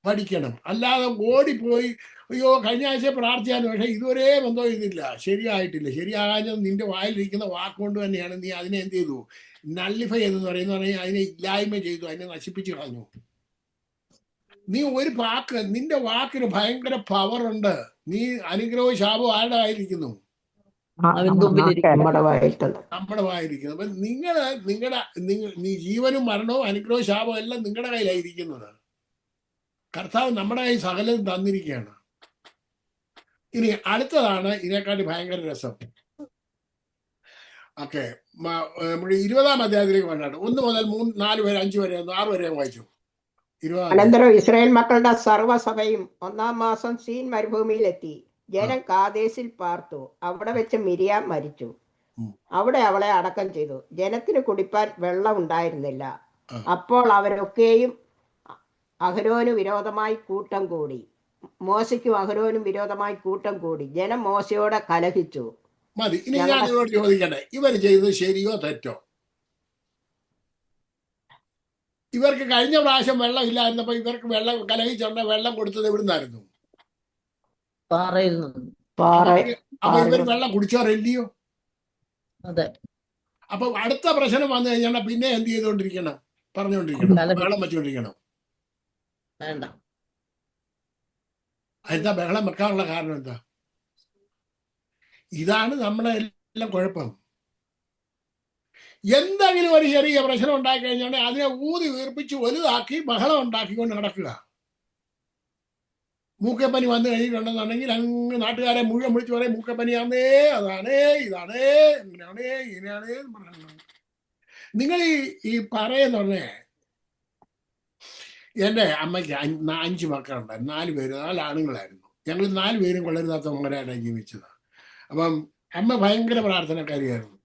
പഠിക്കണം. അല്ലാതെ ഓടിപ്പോയി അയ്യോ കഴിഞ്ഞ ആഴ്ച പ്രാർത്ഥിച്ചാലും പക്ഷെ ഇതുവരെ ബന്ധം ചെയ്തില്ല, ശരിയായിട്ടില്ല. ശരിയാകാഞ്ഞത് നിന്റെ വായിലിരിക്കുന്ന വാക്കുകൊണ്ട് തന്നെയാണ്. നീ അതിനെ എന്ത് ചെയ്തു? നള്ളിഫൈ ചെയ്തെന്ന് പറഞ്ഞാൽ അതിനെ ഇല്ലായ്മ ചെയ്തു, അതിനെ നശിപ്പിച്ചു കളഞ്ഞു. നീ ഒരു വാക്ക്, നിന്റെ വാക്കിന് ഭയങ്കര പവറുണ്ട്. നീ അനുഗ്രഹവും ശാപവും ആരുടെ ആയിരിക്കുന്നു? നമ്മുടെ വായിരിക്കുന്നു. അപ്പൊ നീ ജീവനും മരണവും അനുഗ്രഹവും ശാപവും എല്ലാം നിങ്ങളുടെ കയ്യിലായിരിക്കുന്നത്. കർത്താവ് നമ്മുടെ കയ്യിൽ സകലതും തന്നിരിക്കുകയാണ്. ഇനി അടുത്തതാണ് ഇതിനെക്കാട്ടി ഭയങ്കര രസം. ഓക്കെ, നമ്മുടെ 20-ാം അധ്യായത്തിലേക്ക് വേണ്ടാണ്. 1 മുതൽ 3, 4 വരെ, 5 വരെ, 6 വരെ വായിച്ചു. അനന്തരം ഇസ്രായേൽ മക്കളുടെ സർവ്വസഭയും 1-ാം മാസം സീൻ മരുഭൂമിയിലെത്തി. ജനം കാദേശിൽ പാർത്തു. അവിടെ വെച്ച് മിരിയാം മരിച്ചു. അവിടെ അവളെ അടക്കം ചെയ്തു. ജനത്തിന് കുടിപ്പാൻ വെള്ളം ഉണ്ടായിരുന്നില്ല. അപ്പോൾ അവരൊക്കെയും അഹരോന് വിരോധമായി കൂട്ടം കൂടി. മോശയ്ക്കും അഹരോനും വിരോധമായി കൂട്ടം കൂടി. ജനം മോശയോട് കലഹിച്ചു. മതി. ഇനി ഞാൻ നിങ്ങളോട് ചോദിക്കട്ടെ, ഇവർ ചെയ്തത് ശരിയോ തെറ്റോ? ഇവർക്ക് കഴിഞ്ഞ പ്രാവശ്യം വെള്ളം ഇല്ലായിരുന്നപ്പോ ഇവർക്ക് വെള്ളം കലഹിച്ചുകൊണ്ട് വെള്ളം കൊടുത്തത് എവിടുന്നായിരുന്നു? അപ്പൊ ഇവർ വെള്ളം കുടിച്ചോറില്ലയോ? അതെ. അപ്പൊ അടുത്ത പ്രശ്നം വന്നു കഴിഞ്ഞാൽ പിന്നെ എന്ത് ചെയ്തോണ്ടിരിക്കണം? പറഞ്ഞുകൊണ്ടിരിക്കണം, വെള്ളം വെച്ചുകൊണ്ടിരിക്കണം. വേണ്ട. എന്താ ബഹളം വെക്കാനുള്ള കാരണം? എന്താ? ഇതാണ് നമ്മുടെ എല്ലാം കുഴപ്പം. എന്തെങ്കിലും ഒരു ചെറിയ പ്രശ്നം ഉണ്ടാക്കി കഴിഞ്ഞാൽ അതിനെ ഊതി വീർപ്പിച്ച് വലുതാക്കി ബഹളം ഉണ്ടാക്കിക്കൊണ്ട് നടക്കുക. മൂക്കപ്പനി വന്നു കഴിഞ്ഞിട്ടുണ്ടെന്നുണ്ടെങ്കിൽ അങ്ങ് നാട്ടുകാരെ മുഴുവൻ വിളിച്ചു പറയും മൂക്കപ്പനിയാന്നേ, അതാണേ, ഇതാണേ, ഇങ്ങനെയാണേ, ഇങ്ങനെയാണേ പറയുന്നത്. നിങ്ങൾ ഈ പറയുന്നേ, എൻ്റെ അമ്മയ്ക്ക് 5 മക്കളുണ്ടായിരുന്നു. 4 ആണുങ്ങളായിരുന്നു. ഞങ്ങൾ 4 പേരും കൊള്ളരുതാത്ത മകരായിട്ടാണ് ജീവിച്ചത്. അപ്പം അമ്മ ഭയങ്കര പ്രാർത്ഥനക്കാരിയായിരുന്നു.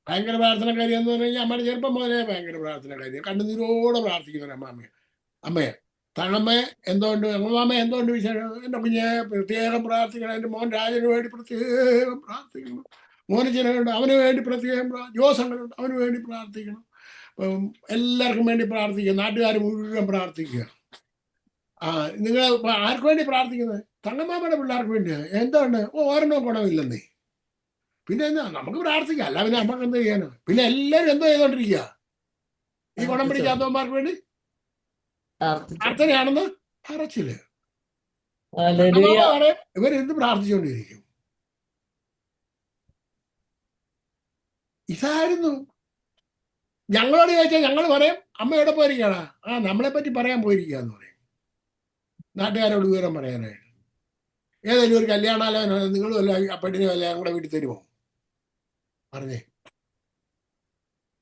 ഭയങ്കര പ്രാർത്ഥനക്കാരി എന്ന് പറഞ്ഞു കഴിഞ്ഞാൽ അമ്മയുടെ ചെറുപ്പം മുതലേ ഭയങ്കര പ്രാർത്ഥനക്കാരിയാണ്. കണ്ണുനീരോടെ പ്രാർത്ഥിക്കുന്ന അമ്മയെ തങ്ങമ്മ എന്തുകൊണ്ട് അമ്മ എന്തുകൊണ്ട് വിശേഷം? എൻ്റെ കുഞ്ഞെ പ്രത്യേകം പ്രാർത്ഥിക്കണം. എൻ്റെ മോൻ രാജന് വേണ്ടി പ്രത്യേകം പ്രാർത്ഥിക്കണം. മോനച്ചനുണ്ട്, അവന് വേണ്ടി പ്രത്യേകം ജോസങ്ങളുണ്ട്, അവന് വേണ്ടി പ്രാർത്ഥിക്കണം. എല്ലാവർക്കും വേണ്ടി പ്രാർത്ഥിക്കുക. നാട്ടുകാർ മുഴുവൻ പ്രാർത്ഥിക്കുക. നിങ്ങൾ ആർക്ക് വേണ്ടി പ്രാർത്ഥിക്കുന്നത്? തങ്ങമ്മാമ്മയുടെ പിള്ളേർക്ക് വേണ്ടിയാണ്. എന്താണ്? ഒരെണ്ണം ഗുണമില്ലെന്നേ. പിന്നെ എന്താ നമുക്ക് പ്രാർത്ഥിക്കാം, അല്ല പിന്നെ നമുക്ക് എന്ത് ചെയ്യാനോ? പിന്നെ എല്ലാവരും എന്തോ ചെയ്തോണ്ടിരിക്കുക ഈ ഗുണം പിടിക്കാത്തവന്മാർക്ക് വേണ്ടി പ്രാർത്ഥനയാണെന്ന് പറച്ചില്. തങ്ങമ്മാമ്മ പറയും ഇവരെന്ത് പ്രാർത്ഥിച്ചുകൊണ്ടിരിക്കും. ഇതായിരുന്നു. ഞങ്ങളോട് ചോദിച്ചാൽ ഞങ്ങൾ പറയും അമ്മ എവിടെ പോയിരിക്കണ? നമ്മളെ പറ്റി പറയാൻ പോയിരിക്കുക എന്ന് പറയും, നാട്ടുകാരോട് വിവരം പറയാനായിട്ട്. ഏതെങ്കിലും ഒരു കല്യാണാലോചന നിങ്ങളും അല്ല ആ പെണ്ണിനെ വല്ല ഞങ്ങളുടെ വീട്ടിൽ തരുമോ? പറഞ്ഞേ.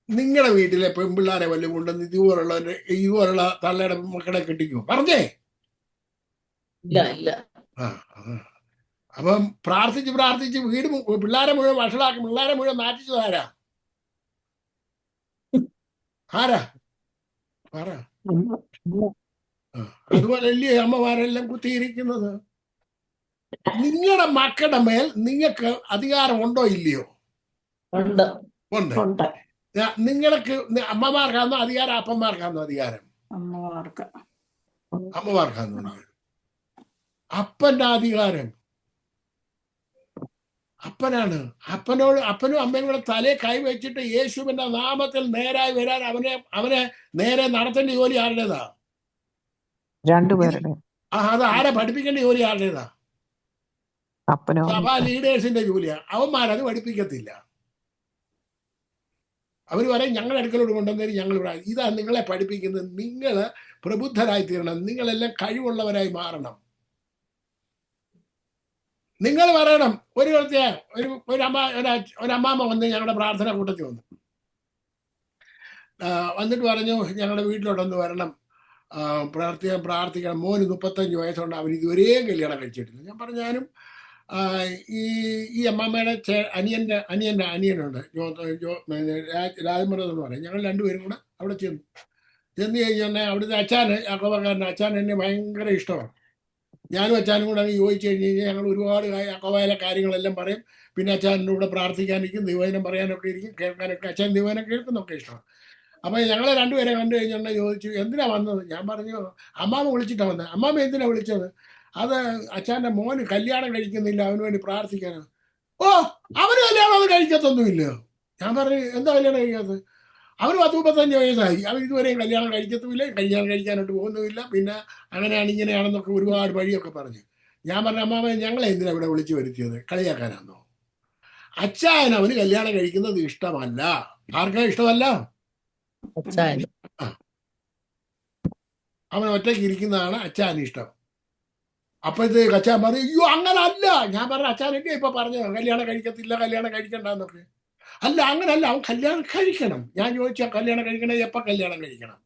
നിങ്ങളുടെ വീട്ടിലെ പെൺപിള്ളാരെ വല്ലതും കൊണ്ടുവന്ന് ഇതുപോലുള്ള തള്ളയുടെ മക്കളെ കെട്ടിക്കുമോ? പറഞ്ഞേ. അപ്പം പ്രാർത്ഥിച്ച് വീട് പിള്ളേരെ മുഴുവൻ വഷളാക്കി, പിള്ളേരെ മുഴുവൻ നാട്ടിച്ചത് ആരാ? പറ. അതുപോലെ അല്ലേ അമ്മമാരെല്ലാം കുത്തിയിരിക്കുന്നത്? നിങ്ങളുടെ മക്കളുടെ മേൽ നിങ്ങൾക്ക് അധികാരം ഉണ്ടോ ഇല്ലയോ? ഉണ്ട്. നിങ്ങൾക്ക് അമ്മമാർക്കാന്നോ അധികാരം, അപ്പന്മാർക്കാന്നോ അധികാരം? അമ്മമാർക്കാന്നോ അധികാരം? അപ്പന്റെ അധികാരം അപ്പനാണ്. അപ്പനും അമ്മയും കൂടെ തലേ കൈവച്ചിട്ട് യേശുവിന്റെ നാമത്തിൽ നേരായി വരാൻ അവനെ നേരെ നടത്തേണ്ട ജോലി ആരുടേതാ? രണ്ടുപേരുടെ. അത് ആരെ പഠിപ്പിക്കേണ്ട ജോലി ആരുടേതാ? സഭാ ലീഡേഴ്സിന്റെ ജോലിയാ. അവന്മാരത് പഠിപ്പിക്കത്തില്ല. അവർ പറയും ഞങ്ങളുടെ അടുക്കലോട് കൊണ്ടുവന്നേരും ഞങ്ങൾ. ഇതാ നിങ്ങളെ പഠിപ്പിക്കുന്നത്. നിങ്ങൾ പ്രബുദ്ധരായി തീരണം, നിങ്ങളെല്ലാം കഴിവുള്ളവരായി മാറണം. നിങ്ങൾ പറയണം. ഒരമ്മാമ്മ വന്ന് ഞങ്ങളുടെ പ്രാർത്ഥന കൂട്ടത്തിൽ വന്നിട്ട് പറഞ്ഞു ഞങ്ങളുടെ വീട്ടിലോട്ടൊന്ന് വരണം, പ്രാർത്ഥിക്കണം. മോന് 35 വയസ്സുണ്ട്, അവർ ഇതുവരെയും കല്യാണം കഴിച്ചിട്ടില്ല. ഞാൻ പറഞ്ഞാലും ഈ അമ്മാമ്മയുടെ അനിയനുണ്ട്, രാജമൃതം എന്ന് പറയും. ഞങ്ങൾ രണ്ടുപേരും കൂടെ അവിടെ ചെന്ന് കഴിഞ്ഞാൽ അവിടുത്തെ അച്ഛന് യാക്കോബക്കാരൻ അച്ഛൻ എന്നെ ഭയങ്കര ഇഷ്ടമാണ്. ഞാനും അച്ഛനും കൂടെ അങ്ങ് യോജിച്ച് കഴിഞ്ഞ് കഴിഞ്ഞാൽ ഞങ്ങൾ ഒരുപാട് യാക്കോബയിലെ കാര്യങ്ങളെല്ലാം പറയും. പിന്നെ അച്ഛൻ്റെ കൂടെ പ്രാർത്ഥിക്കാനിരിക്കും, ദൈവവചനം പറയാനൊക്കെ ഇരിക്കും, കേൾക്കാനൊക്കെ. അച്ഛൻ ദൈവവചനം കേൾക്കുന്നൊക്കെ ഇഷ്ടമാണ്. അപ്പം ഞങ്ങളെ രണ്ടുപേരെ കണ്ടു കഴിഞ്ഞാൽ ചോദിച്ചു എന്തിനാ വന്നത്? ഞാൻ പറഞ്ഞു അമ്മാമ്മ വിളിച്ചിട്ടാണ് വന്നത്. അമ്മാമ്മ എന്തിനാ വിളിച്ചത്? അത് അച്ഛൻ്റെ മോന് കല്യാണം കഴിക്കുന്നില്ല, അവന് വേണ്ടി പ്രാർത്ഥിക്കാനാണ്. അവന് കല്യാണം അത് കഴിക്കത്തൊന്നുമില്ല. ഞാൻ പറഞ്ഞു എന്താ കല്യാണം കഴിക്കാത്തത്? അവന് 35 വയസ്സായി, അവർ ഇതുവരെയും കല്യാണം കഴിക്കത്തുമില്ല, കല്യാണം കഴിക്കാനായിട്ട് പോകുന്നുമില്ല. പിന്നെ അങ്ങനെയാണ് ഇങ്ങനെയാണെന്നൊക്കെ ഒരുപാട് വഴിയൊക്കെ പറഞ്ഞു. ഞാൻ പറഞ്ഞു അമ്മാമ്മ ഞങ്ങളെ എന്തിനാ ഇവിടെ വിളിച്ചു വരുത്തിയത്? കളിയാക്കാനാണോ? അച്ഛൻ അവന് കല്യാണം കഴിക്കുന്നത് ഇഷ്ടമല്ല. ആർക്കാ ഇഷ്ടമല്ല? അവൻ ഒറ്റയ്ക്ക് ഇരിക്കുന്നതാണ് അച്ഛന് ഇഷ്ടം. അപ്പോഴത്തേക്ക് അച്ഛൻ പറഞ്ഞു അയ്യോ അങ്ങനല്ല. ഞാൻ പറഞ്ഞു അച്ഛൻ എന്നെ ഇപ്പൊ പറഞ്ഞത് കല്യാണം കഴിക്കത്തില്ല, കല്യാണം കഴിക്കണ്ടെന്നൊക്കെ. അല്ല അങ്ങനല്ല, അവൻ കല്യാണം കഴിക്കണം. ഞാൻ ചോദിച്ചാൽ കല്യാണം കഴിക്കണേ എപ്പോൾ കല്യാണം കഴിക്കണം?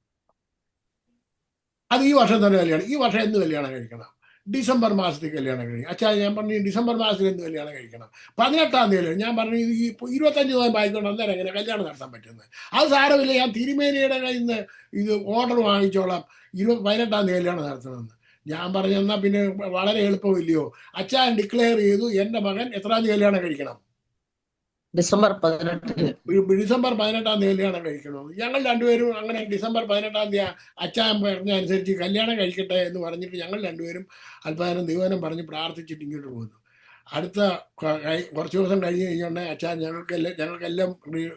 അത് ഈ വർഷം തന്നെ കല്യാണം. ഈ വർഷം എന്ത് കല്യാണം കഴിക്കണം? ഡിസംബർ മാസത്തിൽ കല്യാണം കഴിക്കണം. അച്ഛാ ഞാൻ പറഞ്ഞു ഡിസംബർ മാസത്തിൽ എന്ത് കല്യാണം കഴിക്കണം? 18-ാം തീയതി. ഞാൻ പറഞ്ഞു ഈ 25 നോയമ്പ് ആയിക്കൊണ്ട് അന്നേരം എങ്ങനെ കല്യാണം നടത്താൻ പറ്റുന്നത്? അത് സാരമില്ല, ഞാൻ തിരുമേനിയുടെ കയ്യിൽ നിന്ന് ഇത് ഓർഡർ വാങ്ങിച്ചോളാം, 18-ാം തീയതി കല്യാണം നടത്തണമെന്ന്. ഞാൻ പറഞ്ഞു എന്നാൽ പിന്നെ വളരെ എളുപ്പമില്ലയോ? അച്ഛൻ ഡിക്ലെയർ ചെയ്തു എൻ്റെ മകൻ എത്രാം തീയതി കല്യാണം കഴിക്കണം? ഡിസംബർ 18-ാം തീയതി കല്യാണം കഴിക്കണമെന്ന്. ഞങ്ങൾ രണ്ടുപേരും അങ്ങനെ ഡിസംബർ 18-ാം തീയതി അച്ഛൻ പറഞ്ഞ അനുസരിച്ച് കല്യാണം കഴിക്കട്ടെ എന്ന് പറഞ്ഞിട്ട് ഞങ്ങൾ രണ്ടുപേരും അല്പനേരം ദൈവനം പറഞ്ഞ് പ്രാർത്ഥിച്ചിട്ട് ഇങ്ങോട്ട് പോകുന്നു. അടുത്ത കുറച്ച് ദിവസം കഴിഞ്ഞ് കഴിഞ്ഞുണ്ടെങ്കിൽ അച്ഛൻ ഞങ്ങൾക്കെല്ലാം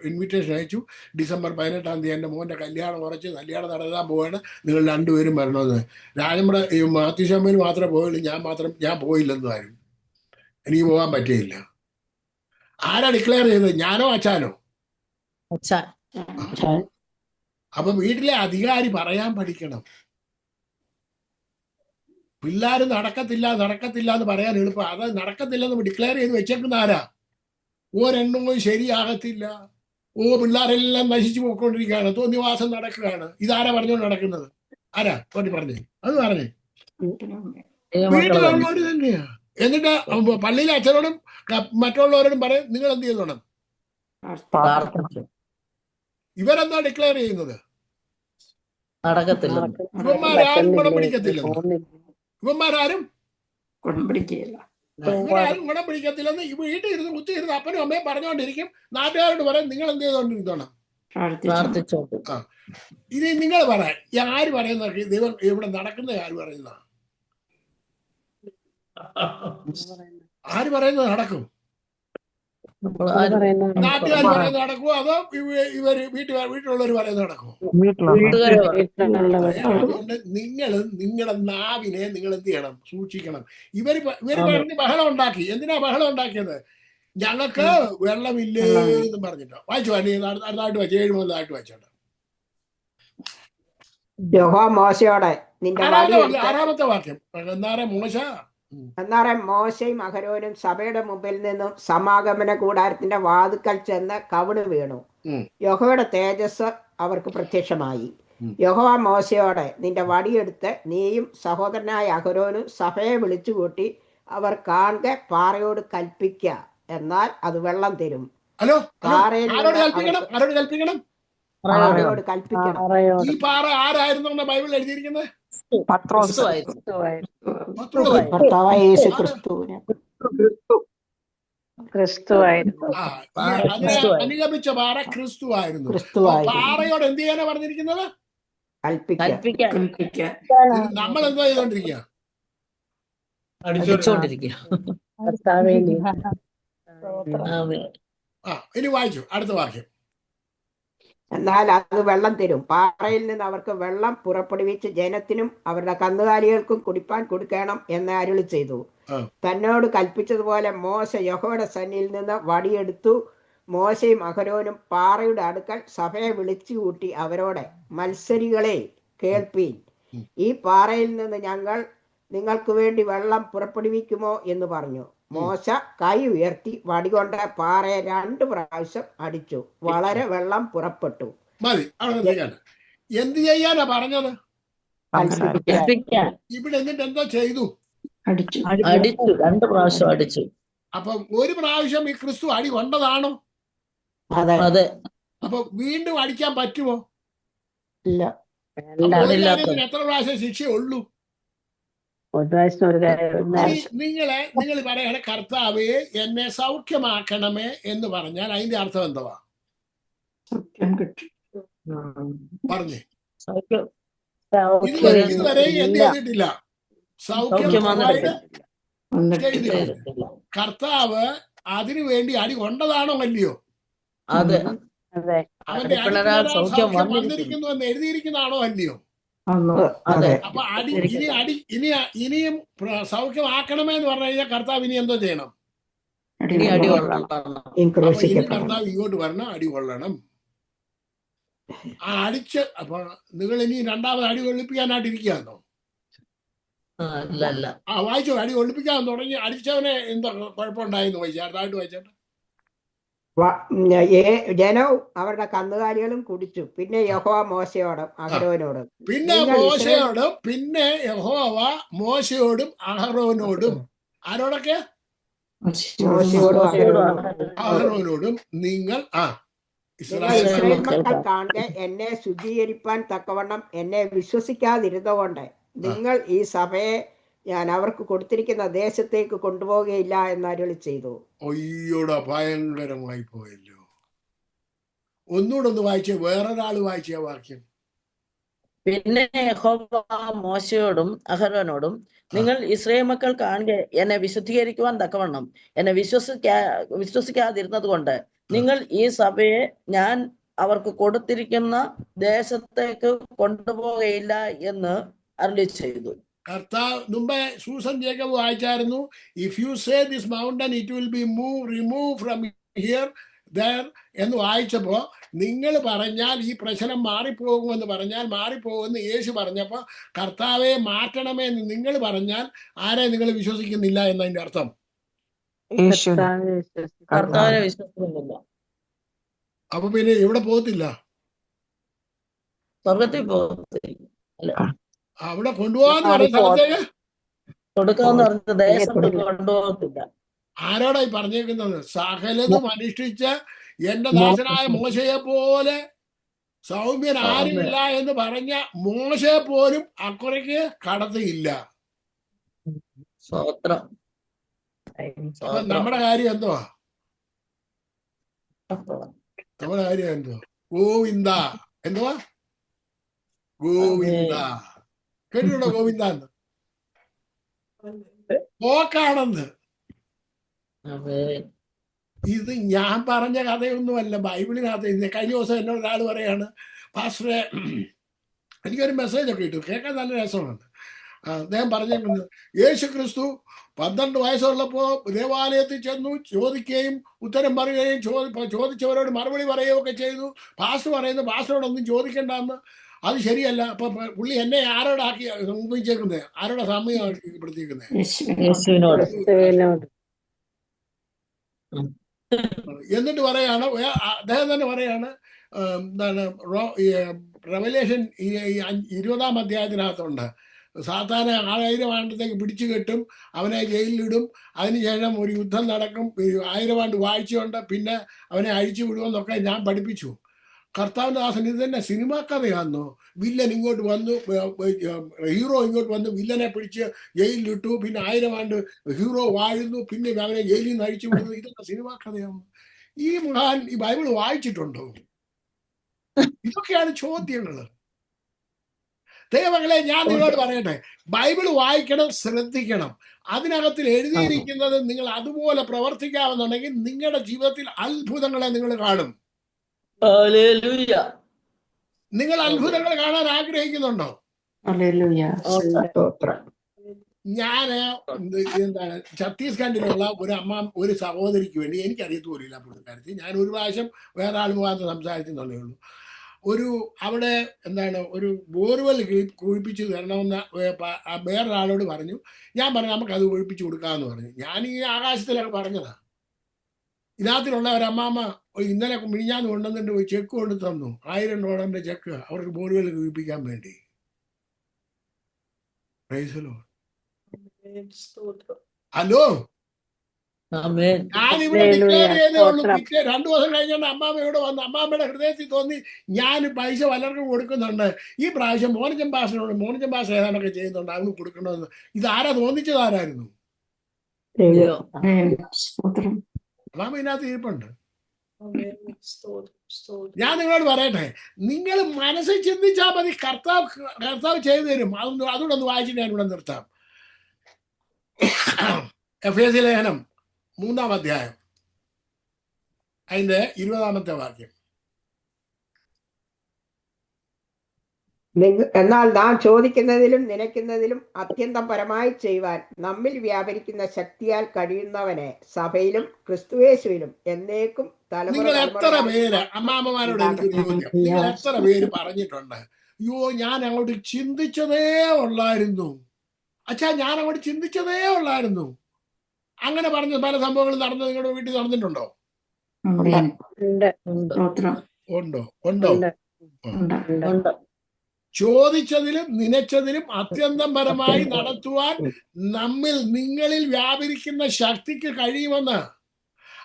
ഇൻവിറ്റേഷൻ അയച്ചു. ഡിസംബർ 18-ാം തീയതി എൻ്റെ മോൻ്റെ കല്യാണം ഉറച്ച് കല്യാണം നടത്താൻ പോവാണ്, നിങ്ങൾ രണ്ടുപേരും വരണമെന്ന്. രാജമ്മയുടെ മാത്യുശമ്മയിൽ മാത്രമേ പോയുള്ളൂ, ഞാൻ പോയില്ലെന്നും ആരും. എനിക്ക് പോകാൻ പറ്റിയില്ല. ആരാ ഡിക്ലെയർ ചെയ്തത്? ഞാനോ അച്ഛനോ? അപ്പൊ വീട്ടിലെ അധികാരി പറയാൻ പഠിക്കണം. പിള്ളേർ നടക്കത്തില്ല എന്ന് പറയാൻ എളുപ്പം. അത് നടക്കത്തില്ലെന്ന് ഡിക്ലെയർ ചെയ്ത് വെച്ചേക്കുന്ന ആരാ? ഒരെണ്ണവും ശരിയാകത്തില്ല. പിള്ളേരെല്ലാം നശിച്ചു പോയിക്കൊണ്ടിരിക്കുകയാണ്, തോന്നിവാസം നടക്കുകയാണ്. ഇതാരാ പറഞ്ഞുകൊണ്ട് നടക്കുന്നത്? ആരാ പറഞ്ഞേ? അത് പറഞ്ഞേ. വീട്ടിലുള്ളവര് തന്നെയാ. എന്നിട്ട് പള്ളിയിലെ അച്ഛനോടും മറ്റുള്ളവരോടും പറയും നിങ്ങൾ എന്ത് ചെയ്തോണം? ഇവരെന്താ ഡിക്ലെയർ ചെയ്യുന്നത്? ഇവന്മാരാരും ഗുണം പിടിക്കത്തില്ലെന്ന് ഈ വീട്ടിൽ ഇരുന്ന് കുത്തിയിരുന്ന് അപ്പനും അമ്മയും പറഞ്ഞുകൊണ്ടിരിക്കും. നാട്ടുകാരോട് പറയും നിങ്ങൾ എന്ത് ചെയ്തോണ്ടിരുന്നോണം? പ്രാർത്ഥിച്ചോണ്ട്. ആ, ഇനി നിങ്ങൾ പറയാൻ ആര് പറയുന്ന ദൈവം ഇവിടെ നടക്കുന്നത് ആര് പറയുന്ന ആര് പറയുന്നത് നടക്കും? നമ്മൾ നാട്ടുകാർ പറയുന്നത് നടക്കുമോ അതോ ഇവര് വീട്ടിലുള്ളവർ പറയുന്നത് നടക്കുമോ? വീട്ടുകാരെ പറയും. അതുകൊണ്ട് നിങ്ങൾ നിങ്ങളുടെ നാവിനെ നിങ്ങൾ എന്ത് ചെയ്യണം? സൂക്ഷിക്കണം. ഇവര് പറഞ്ഞ് ബഹളം ഉണ്ടാക്കി. എന്തിനാ ബഹളം ഉണ്ടാക്കിയത്? ഞങ്ങൾക്ക് വെള്ളമില്ലേ എന്ന് പറഞ്ഞിട്ടോ. വായിച്ചു അടുത്തായിട്ട് വായിച്ചു 7 മുതലായിട്ട് വായിച്ചോട്ടെ. യഹോവ മോശയോടെ നിന്റെ വടിയെടുത്ത് ആറാമത്തെ വാക്യം. അന്നേരം മോശയും അഹരോനും സഭയുടെ മുമ്പിൽ നിന്നും സമാഗമന കൂടാരത്തിന്റെ വാതുക്കൽ ചെന്ന് കവിണ് വീണു. യഹോവയുടെ തേജസ് അവർക്ക് പ്രത്യക്ഷമായി. യഹോവ മോശയോടെ നിന്റെ വടിയെടുത്ത് നീയും സഹോദരനായ അഹരോനും സഭയെ വിളിച്ചുകൂട്ടി അവർ കാണുക പാറയോട് കൽപ്പിക്ക, എന്നാൽ അത് വെള്ളം തരും. പാറയോട് കൽപ്പിക്കണം. ഈ പാറ ആരായിരുന്നു ബൈബിളിൽ എഴുതിയിരിക്കുന്നത്? കർത്താവായ യേശു അനുഗമിച്ച പാറ ക്രിസ്തു ആയിരുന്നു. പാറയോട് എന്ത് ചെയ്യാനാ പറഞ്ഞിരിക്കുന്നത്? നമ്മൾ എന്താ ചെയ്തോണ്ടിരിക്കുക? ഇനി വായിച്ചു അടുത്ത വാക്യം. എന്നാൽ അത് വെള്ളം തരും. പാറയിൽ നിന്ന് അവർക്ക് വെള്ളം പുറപ്പെടുവിച്ച് ജനത്തിനും അവരുടെ കന്നുകാലികൾക്കും കുടിപ്പാൻ കൊടുക്കണം എന്ന് അരുളി ചെയ്തു. തന്നോട് കൽപ്പിച്ചതുപോലെ മോശ യഹോവയുടെ സന്നിധിയിൽ നിന്ന് വടിയെടുത്തു. മോശയും അഹരോനും പാറയുടെ അടുക്കൽ സഭയെ വിളിച്ചു കൂട്ടി അവരോട്, മത്സരികളെ കേൾപ്പീൻ, ഈ പാറയിൽ നിന്ന് ഞങ്ങൾ നിങ്ങൾക്ക് വേണ്ടി വെള്ളം പുറപ്പെടുവിക്കുമോ എന്ന് പറഞ്ഞു. മോശ കൈ ഉയർത്തി വടികൊണ്ട് പാറയെ 2 പ്രാവശ്യം അടിച്ചു. വളരെ വെള്ളം പുറപ്പെട്ടു. മതി. എന്ത് ചെയ്യാനാ പറഞ്ഞത്? ഇവിടെ എന്നിട്ട് എന്തോ ചെയ്തു? അടിച്ചു. 2 പ്രാവശ്യം അടിച്ചു. അപ്പൊ ഒരു പ്രാവശ്യം ഈ ക്രിസ്തു അടി കൊണ്ടതാണോ? അതെ. അപ്പൊ വീണ്ടും അടിക്കാൻ പറ്റുമോ? ഇല്ല. എത്ര പ്രാവശ്യം ശിക്ഷയുള്ളൂ? നിങ്ങൾ പറയണേ കർത്താവേ എന്നെ സൗഖ്യമാക്കണമേ എന്ന് പറഞ്ഞാൽ അതിന്റെ അർത്ഥം എന്തുവാ? പറഞ്ഞേ. ഇതുവരെ എന്ത് ചെയ്തിട്ടില്ല? സൗഖ്യം ചെയ്തിട്ടില്ല. കർത്താവ് അതിനു വേണ്ടി അടി കൊണ്ടതാണോ അല്ലയോ? അവന്റെ സൗഖ്യം വന്നിരിക്കുന്നു എന്ന് എഴുതിയിരിക്കുന്നതാണോ അല്ലയോ? അപ്പൊ ഇനിയും സൗഖ്യമാക്കണമേ എന്ന് പറഞ്ഞു കഴിഞ്ഞാൽ കർത്താവ് ഇനി എന്തോ ചെയ്യണം? കർത്താവ് ഇങ്ങോട്ട് വരണം, അടി കൊള്ളണം. ആ അടിച്ച് അപ്പൊ നിങ്ങൾ ഇനി 2ാമത് അടി കൊള്ളിപ്പിക്കാനായിട്ട് ഇരിക്കുകയാണോ? വായിച്ചോ. അടി കൊള്ളിപ്പിക്കാൻ തുടങ്ങി. അടിച്ചവനെ എന്താ കുഴപ്പമുണ്ടായിരുന്നു? വായിച്ചായിട്ട് വായിച്ചോട്ടെ. ജനവും അവരുടെ കന്നുകാലികളും കുടിച്ചു. പിന്നെ യഹോവ മോശയോടും അഹരോനോടും മോശയോടും അഹരോനോടും ആരോടൊക്കെ? അഹരോനോടും നിങ്ങൾ ഇസ്രായേൽ മക്കൾ കാണുക എന്നെ ശുദ്ധീകരിപ്പാൻ തക്കവണ്ണം എന്നെ വിശ്വസിക്കാതിരുന്നതുകൊണ്ട് നിങ്ങൾ ഈ സഭയെ ഞാൻ അവർക്ക് കൊടുത്തിരിക്കുന്ന ദേശത്തേക്ക് കൊണ്ടുപോകുകയില്ല എന്ന് അരുളി ചെയ്തു. അയ്യോടാ, ഭയങ്കരമായി പോയല്ലോ. ഒന്നുകൂടെ ഒന്ന് വായിച്ചേ. വേറൊരാള് വായിച്ച വാക്യം. പിന്നെ യഹോവ മോശയോടും അഹരോനോടും നിങ്ങൾ ഇസ്രായേൽ മക്കൾ കാണുക എന്നെ വിശുദ്ധീകരിക്കുവാൻ തക്കവണ്ണം എന്നെ വിശ്വസിക്കാതിരുന്നത് കൊണ്ട് നിങ്ങൾ ഈ സഭയെ ഞാൻ അവർക്ക് കൊടുത്തിരിക്കുന്ന ദേശത്തേക്ക് കൊണ്ടുപോകുകയില്ല എന്ന് അരുളി ചെയ്തു. കർത്താവ് മുമ്പേ സൂസൻ ജേക്കബ് വായിച്ചായിരുന്നു. If you say this mountain it will be remove from here there എന്ന് വായിച്ചപ്പോ നിങ്ങൾ പറഞ്ഞാൽ ഈ പ്രശ്നം മാറിപ്പോകുമെന്ന് പറഞ്ഞാൽ മാറിപ്പോകുമെന്ന് യേശു പറഞ്ഞപ്പോ കർത്താവെ മാറ്റണമേ എന്ന് നിങ്ങൾ പറഞ്ഞാൽ ആരെ നിങ്ങൾ വിശ്വസിക്കുന്നില്ല എന്നതിന്റെ അർത്ഥം? കർത്താവിനെ വിശ്വസിക്കുന്നില്ല. അപ്പൊ പിന്നെ എവിടെ പോകത്തില്ല? സ്വർഗത്തിൽ പോകത്തില്ല. അവിടെ കൊണ്ടുപോകാന്ന് പറഞ്ഞ സ്ഥലത്തേക്ക് കൊടുക്കാന്ന് പറഞ്ഞ ദേശത്ത് കൊണ്ടുപോകത്തില്ല. ആരോടായി പറഞ്ഞേക്കുന്നത്? സകലതും അനുഷ്ഠിച്ച് എന്റെ ദാസനായ മോശയെ പോലെ സൗമ്യൻ ആരുമില്ല എന്ന് പറഞ്ഞ മോശയെ പോലും അക്കുറയ്ക്ക് കടത്തിയില്ല. അപ്പൊ നമ്മുടെ കാര്യം എന്തുവാ? നമ്മുടെ കാര്യം എന്തുവാ? ഗോവിന്ദ. എന്തുവാ? ഗോവിന്ദ. കേട്ടിട്ടുണ്ടോ ഗോവിന്ദ എന്ന്? പോക്കാണെന്ന്. ആമേൻ. ഇത് ഞാൻ പറഞ്ഞ കഥയൊന്നുമല്ല, ബൈബിളിനകത്ത്. കഴിഞ്ഞ ദിവസം എന്നോട് ഒരാൾ പറയാണ്, പാസ്റ്ററെ എനിക്കൊരു മെസ്സേജ് ഒക്കെ ഇട്ടു, കേൾക്കാൻ നല്ല രസമാണ്. അദ്ദേഹം പറഞ്ഞേക്കുന്നത്, യേശു ക്രിസ്തു 12 വയസ്സുള്ളപ്പോൾ ദേവാലയത്തിൽ ചെന്നു ചോദിക്കുകയും ഉത്തരം പറയുകയും ചോദിച്ചവരോട് മറുപടി പറയുകയും ഒക്കെ ചെയ്തു. പാസ്റ്റർ പറയുന്നു പാസ്റ്ററോടൊന്നും ചോദിക്കണ്ടെന്ന്. അത് ശരിയല്ല. അപ്പൊ പുള്ളി എന്നെ ആരോടാക്കി സംഭവിച്ചേക്കുന്നത്? ആരോടെ സാമ്യപ്പെടുത്തിയിരിക്കുന്നത്? യേശുവിനോട്. എന്നിട്ട് പറയാണ്, അദ്ദേഹം തന്നെ പറയാണ്, എന്താണ് റെവലേഷൻ 20-ാം അധ്യായത്തിനകത്തുണ്ട്, സാത്താനെ 1000 ആണ്ടത്തേക്ക് പിടിച്ചു കെട്ടും, അവനെ ജയിലിലിടും, അതിനുശേഷം ഒരു യുദ്ധം നടക്കും, 1000 ആണ്ട് വാഴ്ചയുണ്ട്, പിന്നെ അവനെ അഴിച്ചു വിടുമെന്നൊക്കെ ഞാൻ പഠിപ്പിച്ചു. കർത്താവിന്റെ ദാസൻ ഇത് തന്നെ സിനിമാ കഥയാണെന്നോ? വില്ലൻ ഇങ്ങോട്ട് വന്നു, ഹീറോ ഇങ്ങോട്ട് വന്ന് വില്ലനെ പിടിച്ച് ജയിലിലിട്ടു, പിന്നെ 1000 ആണ്ട് ഹീറോ വാഴുന്നു, പിന്നെ അവനെ ജയിലിൽ നിന്ന് അഴിച്ചു വിടുന്നു. ഇതൊക്കെ സിനിമാ കഥയാണ്. ഈ മഹാൻ ഈ ബൈബിൾ വായിച്ചിട്ടുണ്ടോ? ഇതൊക്കെയാണ് ചോദ്യങ്ങൾ. ദൈവങ്ങളെ, ഞാൻ നിങ്ങളോട് പറയട്ടെ, ബൈബിൾ വായിക്കണം, ശ്രദ്ധിക്കണം. അതിനകത്തിൽ എഴുതിയിരിക്കുന്നത് നിങ്ങൾ അതുപോലെ പ്രവർത്തിക്കാമെന്നുണ്ടെങ്കിൽ നിങ്ങളുടെ ജീവിതത്തിൽ അത്ഭുതങ്ങളെ നിങ്ങൾ കാണും. ഹല്ലേലൂയ. നിങ്ങൾ അത്ഭുതങ്ങൾ കാണാൻ ആഗ്രഹിക്കുന്നുണ്ടോ? ഞാൻ എന്താണ് ഛത്തീസ്ഗഡിലുള്ള ഒരു സഹോദരിക്ക് വേണ്ടി, എനിക്കറിയത്ത് പോലില്ല പുള്ളിക്കാരത്തി, ഞാൻ ഒരു പ്രാവശ്യം വേറെ ആൾ മുഖാന്തരം സംസാരിക്കുന്നുള്ളേ ഉള്ളൂ. അവിടെ എന്താണ് ഒരു ബോർവെൽ കുഴിപ്പിച്ച് തരണമെന്ന് വേറൊരാളോട് പറഞ്ഞു. ഞാൻ പറഞ്ഞു നമുക്കത് ഒഴിപ്പിച്ച് കൊടുക്കാമെന്ന് പറഞ്ഞു. ഞാൻ ഈ ആകാശത്തിലൊക്കെ പറഞ്ഞതാ. ഇതിനകത്തിലുള്ള ഒരമ്മാമ്മ ഇന്നലെ മിനിഞ്ഞാന്ന് കൊണ്ടുവന്നിട്ട് പോയി ചെക്ക് കൊണ്ട് തന്നു, $1000 ചെക്ക് അവർക്ക് ബോർവെൽ കുഴിപ്പിക്കാൻ വേണ്ടി. ഹലോ, ഞാനിവിടെ ഡിക്ലെയർ ചെയ്തേ ഉള്ളൂ. പിറ്റേ 2 ദിവസം കഴിഞ്ഞാൽ അമ്മാമ്മയോട് വന്നു. അമ്മാമ്മയുടെ ഹൃദയത്തിൽ തോന്നി ഞാൻ പൈസ പലർക്കും കൊടുക്കുന്നുണ്ട്, ഈ പ്രാവശ്യം മോനച്ചൻ ഭാഷ ഏതാണ്ടൊക്കെ ചെയ്യുന്നുണ്ട്, അവന് കൊടുക്കണമെന്ന്. ഇതാരാ തോന്നിച്ചത്? ആരായിരുന്നു? അമ്മാമ്മ ഇതിനകത്ത് ഇരിപ്പുണ്ട്. ഞാൻ നിങ്ങളോട് പറയട്ടെ, നിങ്ങൾ മനസ്സിൽ ചിന്തിച്ചാൽ മതി, കർത്താവ് ചെയ്തു തരും. അതുകൂടെ ഒന്ന് വായിച്ചിട്ട് ഞാൻ ഇവിടെ നിർത്താം. എഫേസ്യ ലേഖനം 3-ാം അധ്യായം അതിന്റെ 20-ാമത്തെ വാക്യം. എന്നാൽ നാം ചോദിക്കുന്നതിലും നനയ്ക്കുന്നതിലും അത്യന്തം പരമായി ചെയ്യുവാൻ നമ്മിൽ വ്യാപരിക്കുന്ന ശക്തിയാൽ കഴിയുന്നവനെ സഭയിലും ക്രിസ്തുയേശുവിലും എന്നേക്കും നിങ്ങൾ എത്ര പേര്, അമ്മാമ്മമാരോട് എനിക്കൊരു ചോദ്യം, നിങ്ങൾ എത്ര പേര് പറഞ്ഞിട്ടുണ്ട്, അയ്യോ ഞാൻ അങ്ങോട്ട് ചിന്തിച്ചതേ ഉള്ളായിരുന്നു, അച്ഛാ ഞാൻ അങ്ങോട്ട് ചിന്തിച്ചതേ ഉള്ളായിരുന്നു? അങ്ങനെ പറഞ്ഞ പല സംഭവങ്ങളും നടന്ന് നിങ്ങളുടെ വീട്ടിൽ നടന്നിട്ടുണ്ടോ? ഉണ്ടോ? ചോദിച്ചതിലും നനച്ചതിലും അത്യന്തം പരമായി നടത്തുവാൻ നിങ്ങളിൽ വ്യാപരിക്കുന്ന ശക്തിക്ക് കഴിയുമെന്ന്.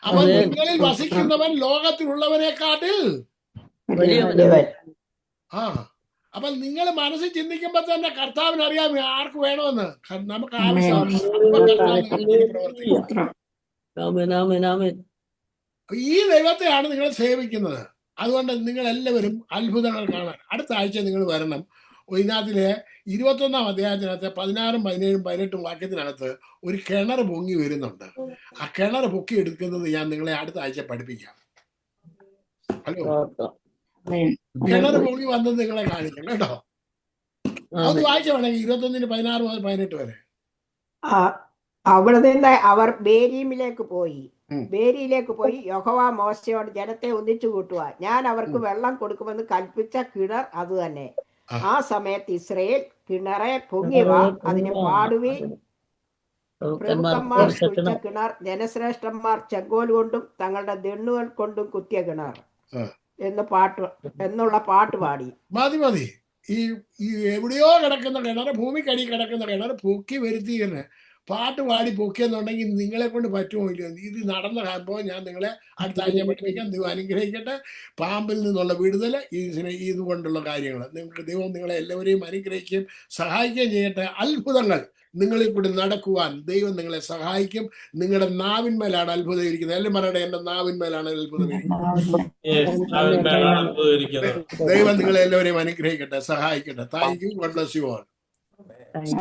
അവൻ നിങ്ങളിൽ വസിക്കുന്നവൻ ലോകത്തിലുള്ളവനെക്കാട്ടിൽ അപ്പൊ നിങ്ങൾ മനസ്സിൽ ചിന്തിക്കുമ്പോ തന്നെ കർത്താവിന് അറിയാം ആർക്ക് വേണമെന്ന്. നമുക്ക് ആവശ്യമാണ്. ഈ ദൈവത്തെയാണ് നിങ്ങൾ സേവിക്കുന്നത്. അതുകൊണ്ട് നിങ്ങൾ എല്ലാവരും അത്ഭുതങ്ങൾ കാണാൻ അടുത്ത ആഴ്ച നിങ്ങൾ വരണം. ഇതിനകത്തിലെ 21-ാം അധ്യായത്തിനകത്ത് 16, 17, 18 വാക്യത്തിനകത്ത് ഒരു കിണർ പൊങ്ങി വരുന്നുണ്ട്. ആ കിണർ പൊക്കി എടുക്കുന്നത് ഞാൻ നിങ്ങളെ അടുത്ത ആഴ്ച പഠിപ്പിക്കാം. ഹലോ, കിണർ പൊങ്ങി വന്നത് നിങ്ങളെ കാണിക്കാം കേട്ടോ. അത് വായിച്ച വേണമെങ്കിൽ 21-ന് 16 മുതൽ 18 വരെ. അവിടെ നിന്ന് അവർ ബേരിയിലേക്ക് പോയി യഹോവ മോശയോട് ജനത്തെ ഒന്നിച്ചു കൂട്ടുക, ഞാൻ അവർക്ക് വെള്ളം കൊടുക്കുമെന്ന് കൽപ്പിച്ച കിണർ അത് തന്നെ. ആ സമയത്ത് ഇസ്രയേൽ കിണറെ പൊങ്ങിവ, അതിന് പാടുവി, പ്രഭുക്കന്മാർ കുഴിച്ച കിണർ, ജനശ്രേഷ്ഠന്മാർ ചെങ്കോൽ കൊണ്ടും തങ്ങളുടെ ദണ്ണുകൾ കൊണ്ടും കുത്തിയ കിണർ എന്നുള്ള പാട്ട് പാടി. മതി. ഈ എവിടെയോ കിടക്കുന്ന കിണർ, ഭൂമിക്കടി കിടക്കുന്ന കിണർ പൊക്കി വരുത്തിയിരുന്നത് പാട്ട് പാടി പൊക്കിയെന്നുണ്ടെങ്കിൽ നിങ്ങളെ കൊണ്ട് പറ്റുമോ ഇല്ലയോ? ഇത് നടന്ന സംഭവം ഞാൻ നിങ്ങളെ അടുത്ത ആഴ്ച പഠിപ്പിക്കാൻ. ദൈവം അനുഗ്രഹിക്കട്ടെ. പാമ്പിൽ നിന്നുള്ള വിടുതൽ, ഇതുകൊണ്ടുള്ള കാര്യങ്ങൾ ദൈവം നിങ്ങളെ എല്ലാവരെയും അനുഗ്രഹിക്കുകയും സഹായിക്കുകയും ചെയ്യട്ടെ. അത്ഭുതങ്ങൾ നിങ്ങളിൽ കൂടി നടക്കുവാൻ ദൈവം നിങ്ങളെ സഹായിക്കും. നിങ്ങളുടെ നാവിന്മേലാണ് അത്ഭുതം ഇരിക്കുന്നത്. എല്ലാം പറയട്ടെ, എന്റെ നാവിന്മേലാണ് അത്ഭുതം ഇരിക്കുന്നത്. ദൈവം നിങ്ങളെ എല്ലാവരെയും അനുഗ്രഹിക്കട്ടെ, സഹായിക്കട്ടെ. Thank you. God bless you all.